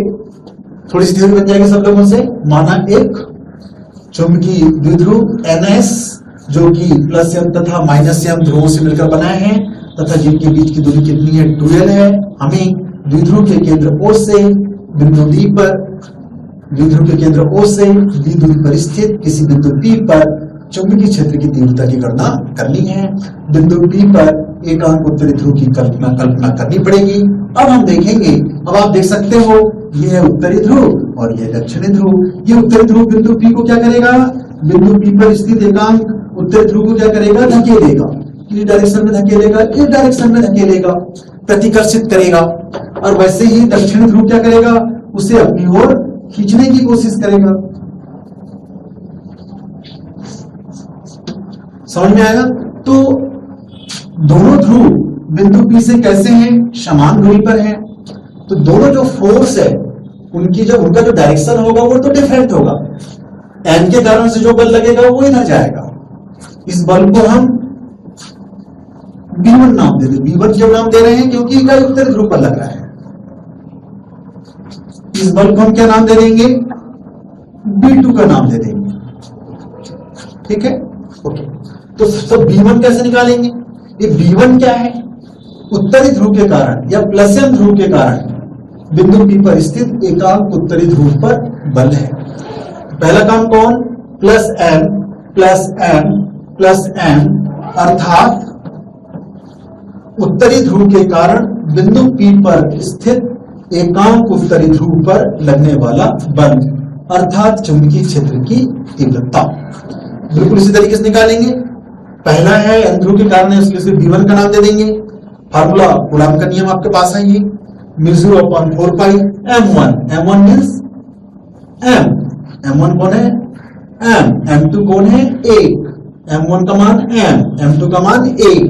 [SPEAKER 1] थोड़ी सी थ्योरी बन जाएगी सब लोगों से। माना एक चुंबकीय द्विध्रुव NS जो कि +m तथा -m ध्रुवों से मिलकर बनाए हैं तथा जिनके बीच की दूरी कितनी है, 2l है। हमें द्विध्रुव के केंद्र O से बिंदु D पर, द्विध्रुव के केंद्र O से D दूरी पर स्थित किसी बिंदु P पर चुंबकीय क्षेत्र की तीव्रता की गणना करनी है। बिंदु P पर एकांक उत्तरी ध्रुव की कल्पना करनी पड़ेगी। अब हम देखेंगे, अब आप देख सकते हो ये है उत्तरी ध्रुव और ये दक्षिणी ध्रुव। ये उत्तरी ध्रुव बिंदु P को क्या करेगा, बिंदु P पर स्थित एकांक उत्तरी ध्रुव को क्या करेगा, धकेलेगा। किस डायरेक्शन में धकेलेगा, इस डायरेक्शन में धकेलेगा, प्रतिकर्षित करेगा। और वैसे ही दक्षिण ध्रुव क्या करेगा, उसे अपनी ओर खींचने की कोशिश करेगा। समझ में आएगा? तो दोनों ध्रुव बिंदु P से कैसे हैं, समान दूरी पर हैं। तो दोनों जो फोर्स है उनका जो डायरेक्शन होगा वो तो डिफरेंट होगा। एन के कारण से जो बल लगेगा वो इधर जाएगा। इस बल को हम B1 नाम दे दें। B1 क्यों नाम दे रहे हैं, क्योंकि इकाई उत्तरी ध्रुव पर लग रहा है। इस बल को हम क्या नाम दे देंगे, B2 का नाम दे देंगे। ठीक है, ओके। तो B1 कैसे निकालेंगे, ये B1 क्या है, उत्तरी ध्रुव के कारण या +m ध्रुव के कारण बिंदु P पर स्थित एकांक उत्तरी ध्रुव पर बल है। पहला काम कौन, +m अर्थात उत्तरी ध्रुव के कारण बिंदु P पर स्थित एकांक उत्तरी ध्रुव पर लगने वाला बल अर्थात चुंबकीय क्षेत्र की तीव्रता। बिल्कुल इसी तरीके से निकालेंगे। पहला है एन ध्रुव के कारण है, उसके B1 का नाम दे देंगे। फार्मूला कूलॉम का नियम आपके पास है, ये μ0/4π m1 मींस m, m1 कौन है m, m2 कौन है 1, m1 का मान m, m2 का मान 1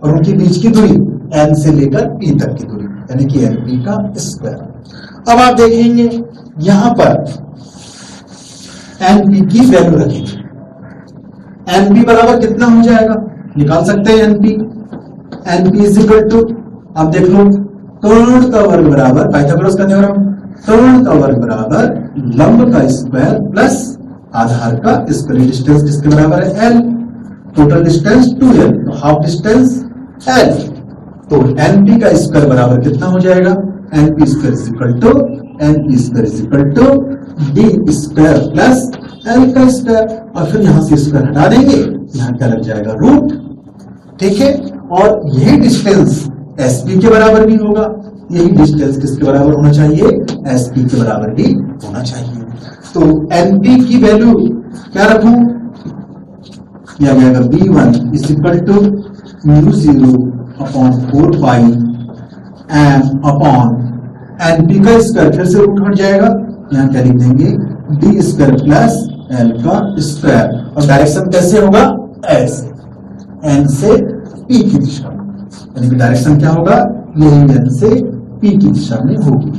[SPEAKER 1] और उनके बीच की दूरी n से लेकर p तक की दूरी यानी कि np का स्क्वायर। अब आप देखेंगे यहां पर np की वैल्यू रखेंगे। np बराबर कितना हो जाएगा, निकाल सकते हैं np इज इक्वल टू, आप देख लो कर्ण का वर्ग बराबर पाइथागोरस का थ्योरम, कर्ण का वर्ग बराबर लंब का स्क्वायर प्लस आधार का स्क्वायर। डिस्टेंस किसके बराबर है? l। टोटल डिस्टेंस 2l, तो हाफ डिस्टेंस l। तो np का स्क्वायर बराबर कितना हो जाएगा? np square is equal to d square plus l का स्क्वायर। और फिर यहां से स्क्वायर हटा देंगे, यहां क्या लग जाएगा? रूट। ठीक है, और यही डिस्टेंस sp के बराबर भी होगा। यही डिस्टेंस किसके बराबर होना चाहिए? sp के बराबर भी होना चाहिए। तो np की वैल्यू क्या रखूं? यह आ जाएगा b1 is equal to μ0 upon 4 pi m upon np का स्क्वायर, फिर से रूट हट जाएगा, यहां क्या लिख देंगे? d स्क्वायर प्लस l का स्क्वायर। और डायरेक्शन कैसे होगा? ऐसे, n से p की दिशा में, यानी कि डायरेक्शन क्या होगा? यही n से p की दिशा में होगी,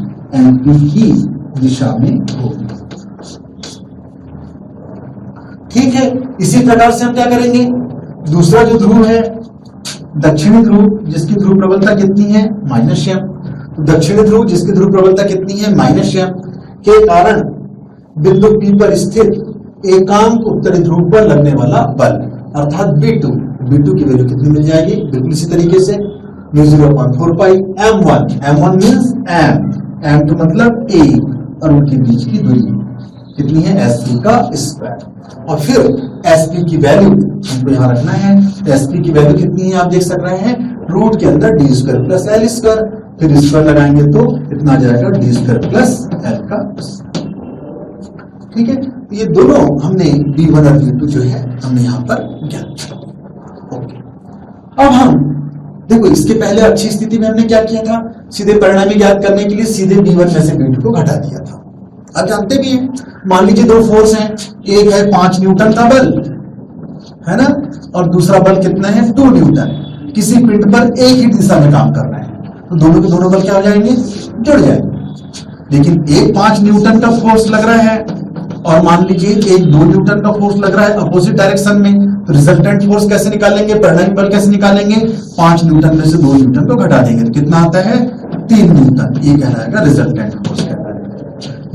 [SPEAKER 1] np की दिशा में होगी। ठीक है, इसी प्रकार से हम क्या करेंगे? दूसरा जो ध्रुव है, दक्षिणी ध्रुव, जिसकी ध्रुव प्रबलता कितनी है? -m। तो दक्षिणी ध्रुव जिसकी ध्रुव प्रबलता कितनी है? -m के कारण बिंदु P पर स्थित एकांक उत्तरी ध्रुव पर लगने वाला बल अर्थात B2 की वैल्यू कितनी मिल जाएगी? बिल्कुल इसी तरीके से μ0/4 पाई m1 मींस m2 मतलब a, और उनके बीच की दूरी कितनी है? sp का स्क्वायर। और फिर sp की वैल्यू हमको यहां रखना है। sp की वैल्यू कितनी है? आप देख सक रहे हैं, रूट के अंदर d square plus l square, फिर स्क्वायर लगाएंगे तो इतना आ जाएगा d स्क्वायर प्लस l का स्क्वायर। ठीक है, ये दोनों हमने b1 और b2 जो है हमने यहां पर ज्ञात किया। ओके, अब हम देखो, इसके पहले अच्छी स्थिति में हमने क्या किया था? सीधे परिणामी ज्ञात करने के लिए सीधे b1 में से b2 को घटा दिया था। आप जानते भी हैं, मान लीजिए दो फोर्स हैं, एक है 5 न्यूटन का बल, है ना, और दूसरा बल कितना है? 2 न्यूटन। किसी पिंड पर एक ही दिशा में काम कर रहे हैं, तो दोनों के दोनों बल क्या हो जाएंगे? जुड़ जाएंगे। लेकिन एक 5 न्यूटन का फोर्स लग रहा है और मान लीजिए एक 2 न्यूटन का फोर्स लग रहा है अपोजिट डायरेक्शन में, तो रिजल्टेंट फोर्स कैसे निकालेंगे? परिणामी बल कैसे निकालेंगे? 5 न्यूटन में से 2 न्यूटन को घटा देंगे, तो कितना आता है? 3 न्यूटन। ये कहलाएगा रिजल्टेंट फोर्स कहलाएगा।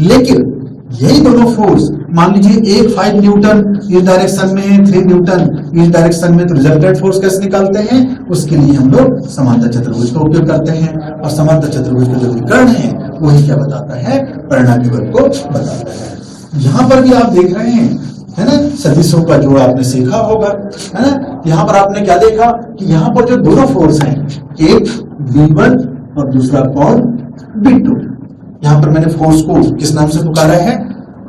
[SPEAKER 1] लेकिन यही दोनों फोर्स, मान लीजिए एक 5 न्यूटन इस डायरेक्शन में, 3 न्यूटन इस डायरेक्शन में, तो रिजल्टेंट फोर्स कैसे निकालते हैं? उसके लिए हम लोग समांतर चतुर्भुज का उपयोग करते हैं। और समांतर चतुर्भुज का जो विकर्ण है वही क्या बताता है? परिणामी बल को बताता है। यहां पर भी आप देख रहे हैं, है ना, सदिशों का जोड़ आपने सीखा होगा, है ना। यहां पर आपने क्या देखा कि यहां पर जो दोनों फोर्स हैं, एक v1 और दूसरा कौन? v2। यहां पर मैंने फोर्स को किस नाम से पुकारा है?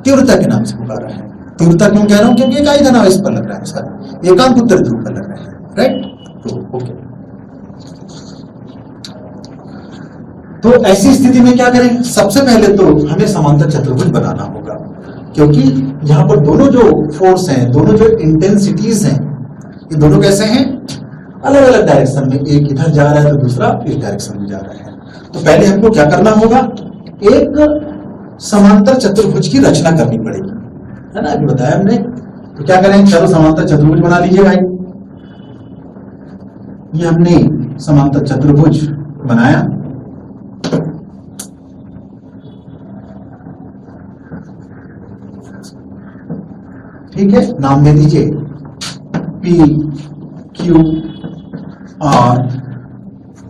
[SPEAKER 1] तीव्रता के नाम से पुकारा है। तीव्रता क्यों कह रहा हूं? क्योंकि इकाई धनावेश पर लग रहा है, उसका एकांक उत्तरी ध्रुव पर लग रहा है, राइट। तो ओके, तो ऐसी स्थिति में क्या करें? सबसे पहले तो हमें समांतर चतुर्भुज बनाना होगा, क्योंकि यहां पर दोनों जो फोर्स हैं, दोनों जो इंटेंसिटीज हैं, ये दोनों कैसे हैं? अलग अलग डायरेक्शन में। एक इधर जा रहा है तो दूसरा इस डायरेक्शन में जा रहा है। तो पहले हमको क्या करना होगा? एक समांतर चतुर्भुज की रचना करनी पड़ेगी, है ना, अभी बताया हमने। तो क्या करें? चलो समांतर चतुर्भुज बना लीजिए भाई। ये हमने समांतर चतुर्भुज बनाया। ठीक है, नाम दे दीजिए P Q R,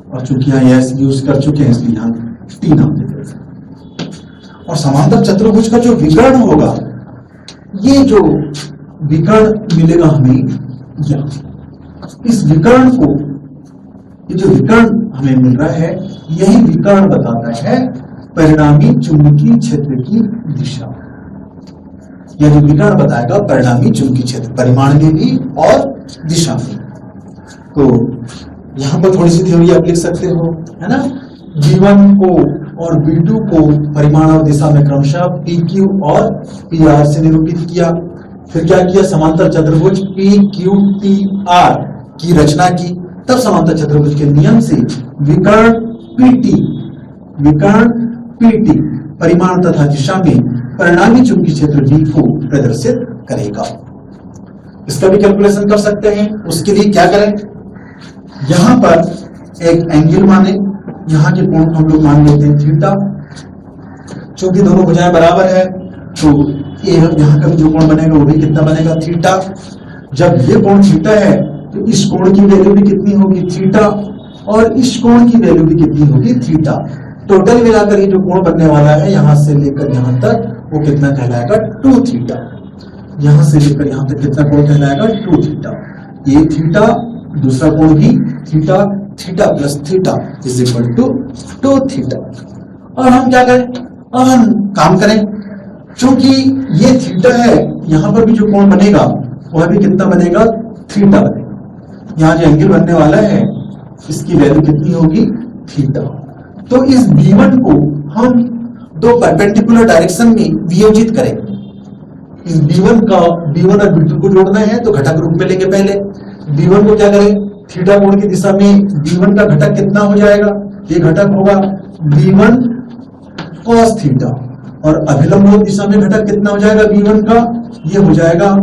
[SPEAKER 1] और चूंकि यहां एस यूज कर चुके हैं इसलिए यहां T नाम दे देते हैं। और समांतर चतुर्भुज का जो विकर्ण होगा, ये जो विकर्ण मिलेगा हमें, इस विकर्ण को, ये जो विकर्ण हमें मिल रहा है, यही विकर्ण बताता है परिणामी चुंबकीय क्षेत्र की दिशा। यह जो विकर्ण बताएगा परिणामी चुंबकीय क्षेत्र, परिमाण में भी और दिशा में। तो यहां पर थोड़ी सी थ्योरी आप लिख सकते हो, है ना। V1 को और V2 को परिमाण और दिशा में क्रमशः PQ और PR से निरूपित किया। फिर क्या किया? समांतर चतुर्भुज PQTR की रचना की। तब समांतर चतुर्भुज के नियम से विकर्ण PT परिमाण तथा दिशा में परिणामी चुंबकीय क्षेत्र B को प्रदर्शित करेगा। इसका भी कैलकुलेशन कर सकते हैं। उसके लिए क्या करें? यहां पर एक एंगल माने, यहां के कोण हम लोग मान लेते हैं थीटा। चूंकि दोनों भुजाएं बराबर है तो ये यहाँ का भी जो कोण बनेगा वो भी कितना बनेगा, थीटा। जब ये कोण थीटा है तो इस कोण की वैल्यू भी कितनी होगी, थीटा, और इस कोण की वैल्यू भी कितनी होगी, थीटा। टोटल मिलाकर ये जो कोण बनने वाला है यहां से लेकर यहां तक वो कितना कहलाएगा, 2 थीटा। यहां से लेकर यहां तक कितना कोण कहलाएगा, 2 थीटा। ये थीटा, दूसरा कोण भी theta, theta plus theta is equal to 2 theta. और हम क्या करें, अब हम काम करें, क्योंकि ये थीटा है, यहां पर भी जो कोण बनेगा वह भी कितना बनेगा, थीटा बनेगा। यहां जो एंगल बनने वाला है इसकी वैल्यू कितनी होगी, थीटा। तो इस B1 को हम दो परपेंडिकुलर डायरेक्शन में वियोजित करेंगे। इस B1 और B2 को जोड़ना है तो घटक रूप में लेंगे। पहले B1 को क्या करें, थीटा कोण की दिशा में B1 का घटक कितना हो जाएगा, ये घटक होगा B1 cos थीटा, और अभिलंब दिशा में घटक कितना हो जाएगा B1 का, ये हो जाएगा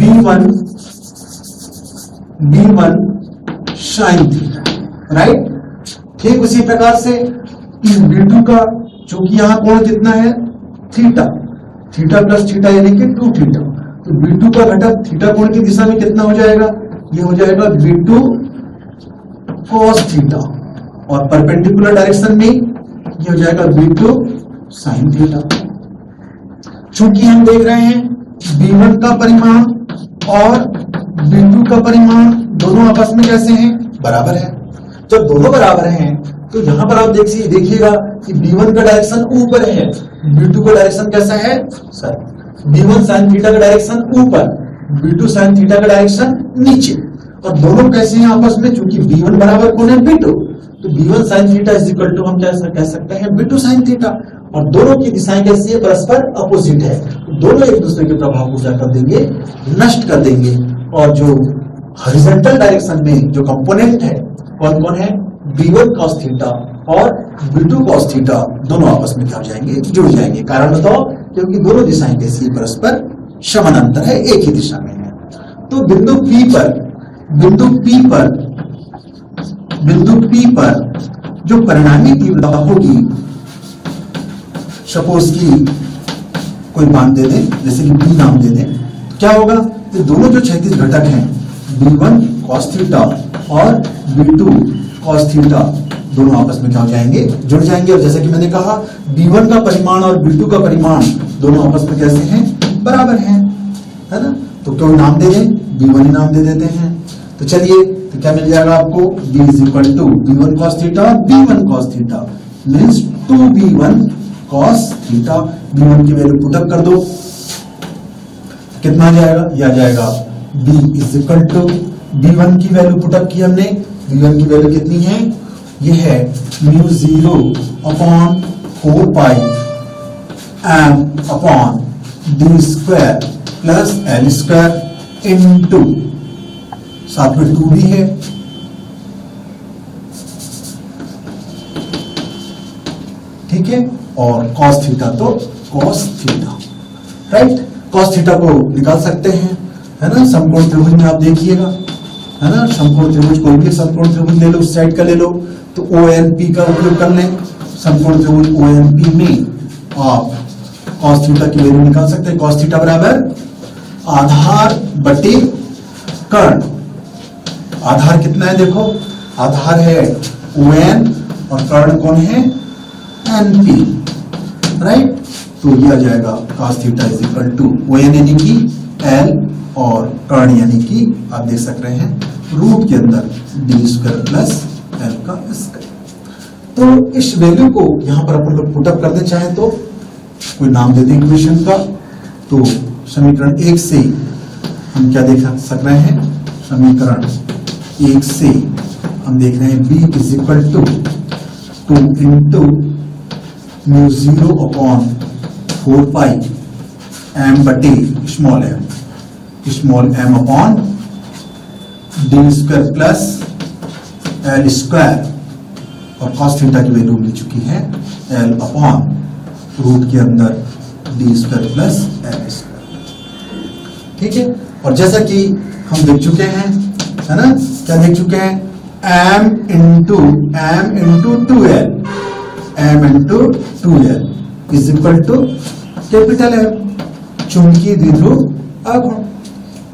[SPEAKER 1] B1 sin थीटा, राइट। ठीक उसी प्रकार से इस B2 का, चूंकि यहां कोण कितना है, थीटा, थीटा प्लस थीटा यानी कि 2 थीटा, तो B2 का घटक थीटा कोण की दिशा में कितना हो जाएगा, ये हो जाएगा B2 cos थीटा, और परपेंडिकुलर डायरेक्शन में ये हो जाएगा B2 sin थीटा। चूंकि हम देख रहे हैं B1 का परिमाण और B2 का परिमाण दोनों आपस में कैसे हैं, बराबर है। जब दोनों बराबर हैं तो यहां पर आप देखिएगा कि B1 का डायरेक्शन ऊपर है, B2 का डायरेक्शन कैसा है, सर B1 sin थीटा का डायरेक्शन ऊपर, B2 sin थीटा का डायरेक्शन नीचे, और दोनों कैसे हैं आपस में, चूंकि B1 बराबर कौन है, B2, तो B1 sin theta is equal to हम क्या कह सकते हैं, B2 sin थीटा, और दोनों की दिशाएं कैसी है, परस्पर अपोजिट है, दोनों एक दूसरे के प्रभाव को क्या कर देंगे, नष्ट कर देंगे। और जो हॉरिजॉन्टल डायरेक्शन में जो कंपोनेंट है कौन कौन है, B1 cos थीटा और B2 cos थीटा, दोनों आपस में क्या हो जाएंगे, जुड़ जाएंगे। कारण बताओ, क्योंकि दोनों दिशाएं कैसी परस्पर समानांतर है, एक ही दिशा में है। तो बिंदु P पर जो परिणामी तीव्रता होगी, सपोज की कोई मान दे दें, जैसे कि B नाम दे दें, तो क्या होगा, तो दोनों जो क्षैतिज घटक हैं B1 cos थीटा और B2 cos थीटा, दोनों आपस में क्या हो जाएंगे, जुड़ जाएंगे। और जैसे कि मैंने कहा B1 का परिमाण और B2 का परिमाण दोनों आपस में कैसे हैं, बराबर हैं, है ना। तो कोई नाम दे दें, B1 ही नाम दे देते हैं। तो चलिए, तो क्या मिल जाएगा आपको, B is equal to B1 cos theta, B1 cos theta means 2B1 cos theta. B1 की वैल्यू पुटअप कर दो, कितना आ जाएगा, यह आ जाएगा B is equal to, B1 की वैल्यू पुटअप की हमने, B1 की वैल्यू कितनी है, ये है μ0 upon 4 pi m upon d square plus l square into, साथ में 2 भी है, ठीक है, और cos थीटा तो cos theta, right. cos theta को निकाल सकते हैं, है ना। समकोण त्रिभुज में आप देखिएगा, है ना, समकोण त्रिभुज, कोई भी समकोण त्रिभुज ले लो, उस साइड का ले लो, तो ONP का उपयोग कर लें। समकोण त्रिभुज ONP में आप cos थीटा की वैल्यू निकाल सकते हैं। cos थीटा बराबर आधार बटे कर्ण, आधार कितना है, देखो आधार है ON और कर्ण कौन है, NP, राइट। तो ये आ जाएगा cos theta is equal to ON यानी कि L और कर्ण यानी कि आप देख सक रहे हैं रूट के अंदर d स्क्वायर प्लस L का स्क्वायर। तो इस वैल्यू को यहां पर अपन लोग पुटअप कर दे, चाहे तो कोई नाम दे दें इक्वेशन का। तो समीकरण 1 से हम क्या देख सक रहे हैं, समीकरण 1 से हम देख रहे हैं B is equal to 2 into μ0 upon 4 pi m बटे small m upon d square plus l square, और cos थीटा की वैल्यू मिल चुकी है l अपॉन रूट के अंदर d square plus l square, ठीक है। और जैसा कि हम देख चुके हैं, है ना, क्या देख चुके हैं, m into 2l, m into 2l, is equal to capital M, चुंबकीय द्विध्रुव आघूर्ण।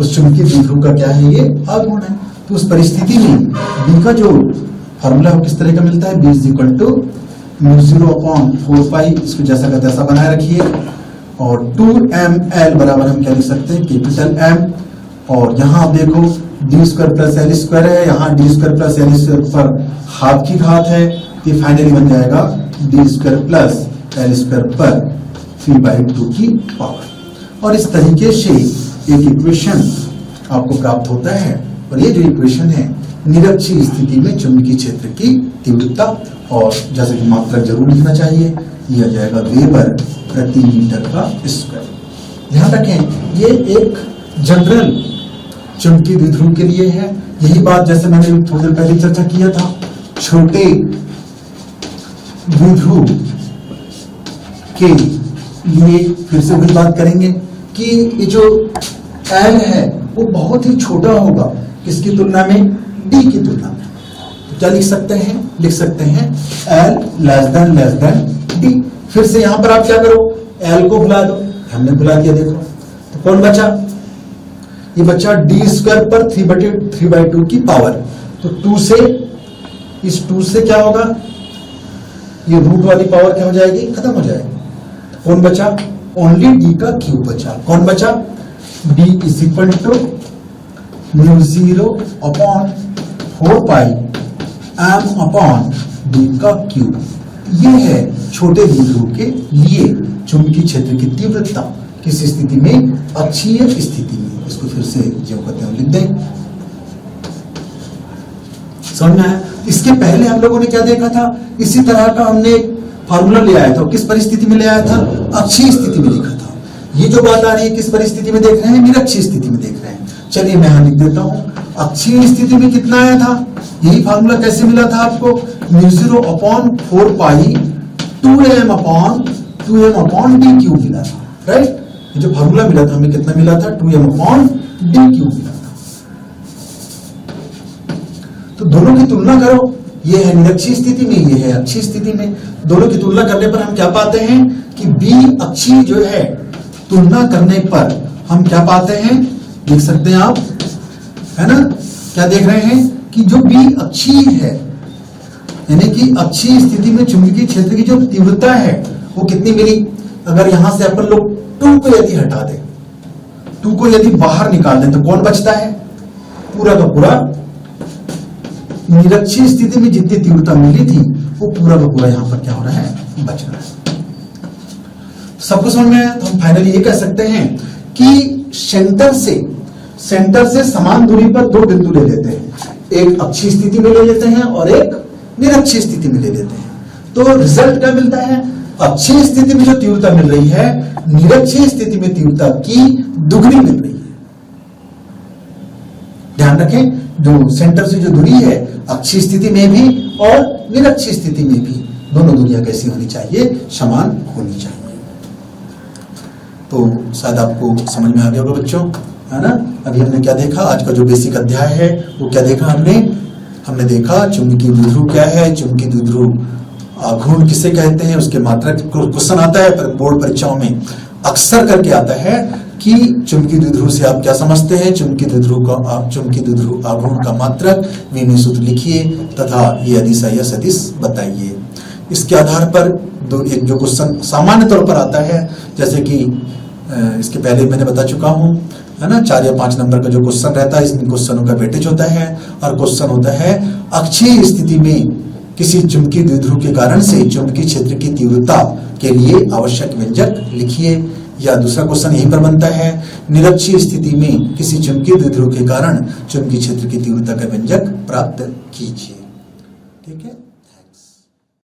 [SPEAKER 1] उस चुंबकीय द्विध्रुव का क्या है, ये आघूर्ण है। तो उस परिस्थिति में बी का जो फॉर्मूला किस तरह का मिलता है, बी इज इक्वल टू μ0/4π, इसको जैसा का तैसा बनाए रखिए, और 2ml बराबर हम क्या लिख सकते हैं, कैपिटल एम। और यहाँ आप देखो D square plus L square है, यहाँ D square plus L square पर हाफ की घात है, ये फाइनली बन जाएगा D square plus L square पर 3/2 की पावर। और इस तरीके से एक इक्वेशन आपको प्राप्त होता है। और ये जो इक्वेशन है निरक्षीय स्थिति में चुंबकीय क्षेत्र की तीव्रता, और जैसे कि मात्रक जरूर लिखना चाहिए, यह आ जाएगा वेबर प्रति मीटर का स्क्वायर। ध्यान रखें ये एक जनरल चुंबकीय द्विध्रुव के लिए है। यही बात जैसे मैंने थोड़ी देर पहले चर्चा किया था, छोटे द्विध्रुव के लिए फिर से वही बात करेंगे कि ये जो एल है वो बहुत ही छोटा होगा किसकी तुलना में, डी की तुलना में। तो क्या लिख सकते हैं एल लेस देन डी। फिर से यहां पर आप क्या करो, एल को भुला दो, हमने भुला दिया, देखो तो कौन बचा, ये बचा डी स्क्वायर पर 3/2 की पावर। तो 2 से, इस 2 से क्या होगा, ये रूट वाली पावर क्या हो जाएगी, खत्म हो जाएगी। तो कौन बचा, ओनली डी का क्यूब बचा। कौन बचा, D is equal to μ0/4π m/d का क्यूब। ये है छोटे द्विध्रुव के लिए चुंबकीय क्षेत्र की तीव्रता किस स्थिति में, अक्षीय स्थिति में। इसको फिर से जो कहते हैं लिख दें, समझ में आया। इसके पहले हम लोगों ने क्या देखा था, इसी तरह का हमने फार्मूला ले आया था। किस परिस्थिति में ले आया था, अक्षीय स्थिति में लिखा था। ये जो बात आ रही है किस परिस्थिति में देख रहे हैं, निरक्षीय स्थिति में देख रहे हैं। चलिए मैं यहां लिख देता हूं, अक्षीय स्थिति में कितना आया था, यही फार्मूला कैसे मिला था आपको, μ0/4π 2m/d क्यूब मिला था, राइट। ये जो फार्मूला मिला था हमें कितना मिला था, 2m/d क्यूब मिला था। तो दोनों की तुलना करो, ये है निरक्षीय स्थिति में, ये है अक्षीय स्थिति में। दोनों की तुलना करने पर हम क्या पाते हैं कि बी अक्षीय जो है, तुलना करने पर हम क्या पाते हैं, देख सकते हैं आप, है ना, क्या देख रहे हैं कि जो बी अक्षीय है, यानी कि अक्षीय स्थिति में चुंबकीय क्षेत्र की जो तीव्रता है वो कितनी मिली। अगर यहां से अपन लोग 2 को यदि हटा दें, 2 को यदि बाहर निकाल दें तो कौन बचता है, पूरा का पूरा निरक्षीय स्थिति में जितनी तीव्रता मिली थी वो पूरा का पूरा यहां पर क्या हो रहा है, बच रहा है। सबको समझ में आया। तो हम फाइनली ये कह सकते हैं कि सेंटर से समान दूरी पर 2 बिंदु ले लेते हैं, एक अक्षीय स्थिति में ले लेते हैं और एक निरक्षीय स्थिति में ले लेते हैं। तो रिजल्ट क्या मिलता है, अक्षीय स्थिति में जो तीव्रता मिल रही है निरक्षीय स्थिति में तीव्रता की दुगनी मिल रही है। ध्यान रखें, जो सेंटर से जो दूरी है अक्षीय स्थिति में भी और निरक्षीय स्थिति में भी दोनों दूरियां कैसी होनी चाहिए, समान होनी चाहिए। तो शायद आपको समझ में आ गया होगा बच्चों, है ना। अभी हमने क्या देखा, आज का जो बेसिक अध्याय है वो क्या देखा हमने देखा चुंबकीय द्विध्रुव क्या है, चुंबकीय द्विध्रुव आघूर्ण किसे कहते हैं, उसके मात्रक क्वेश्चन आता है पर बोर्ड परीक्षाओं में अक्सर करके आता है कि चुंबकीय द्विध्रुव से आप क्या समझते हैं, चुंबकीय द्विध्रुव आघूर्ण का मात्रक विनिमय सूत्र लिखिए तथा ये अदिश या सदिश बताइए। इसके आधार पर एक जो क्वेश्चन सामान्य तौर पर आता है, जैसे कि इसके पहले मैंने बता चुका हूं, है ना, 4 या 5 नंबर का जो क्वेश्चन रहता है, इसमें क्वेश्चनों का वेटेज होता है। और क्वेश्चन होता है अक्षीय स्थिति में किसी चुंबकीय द्विध्रुव के कारण से चुंबकीय क्षेत्र की तीव्रता के लिए आवश्यक व्यंजक लिखिए। या दूसरा क्वेश्चन यहीं पर बनता है, निरक्षीय स्थिति में किसी चुंबकीय द्विध्रुव के कारण चुंबकीय क्षेत्र की तीव्रता का व्यंजक प्राप्त कीजिए। ठीक है।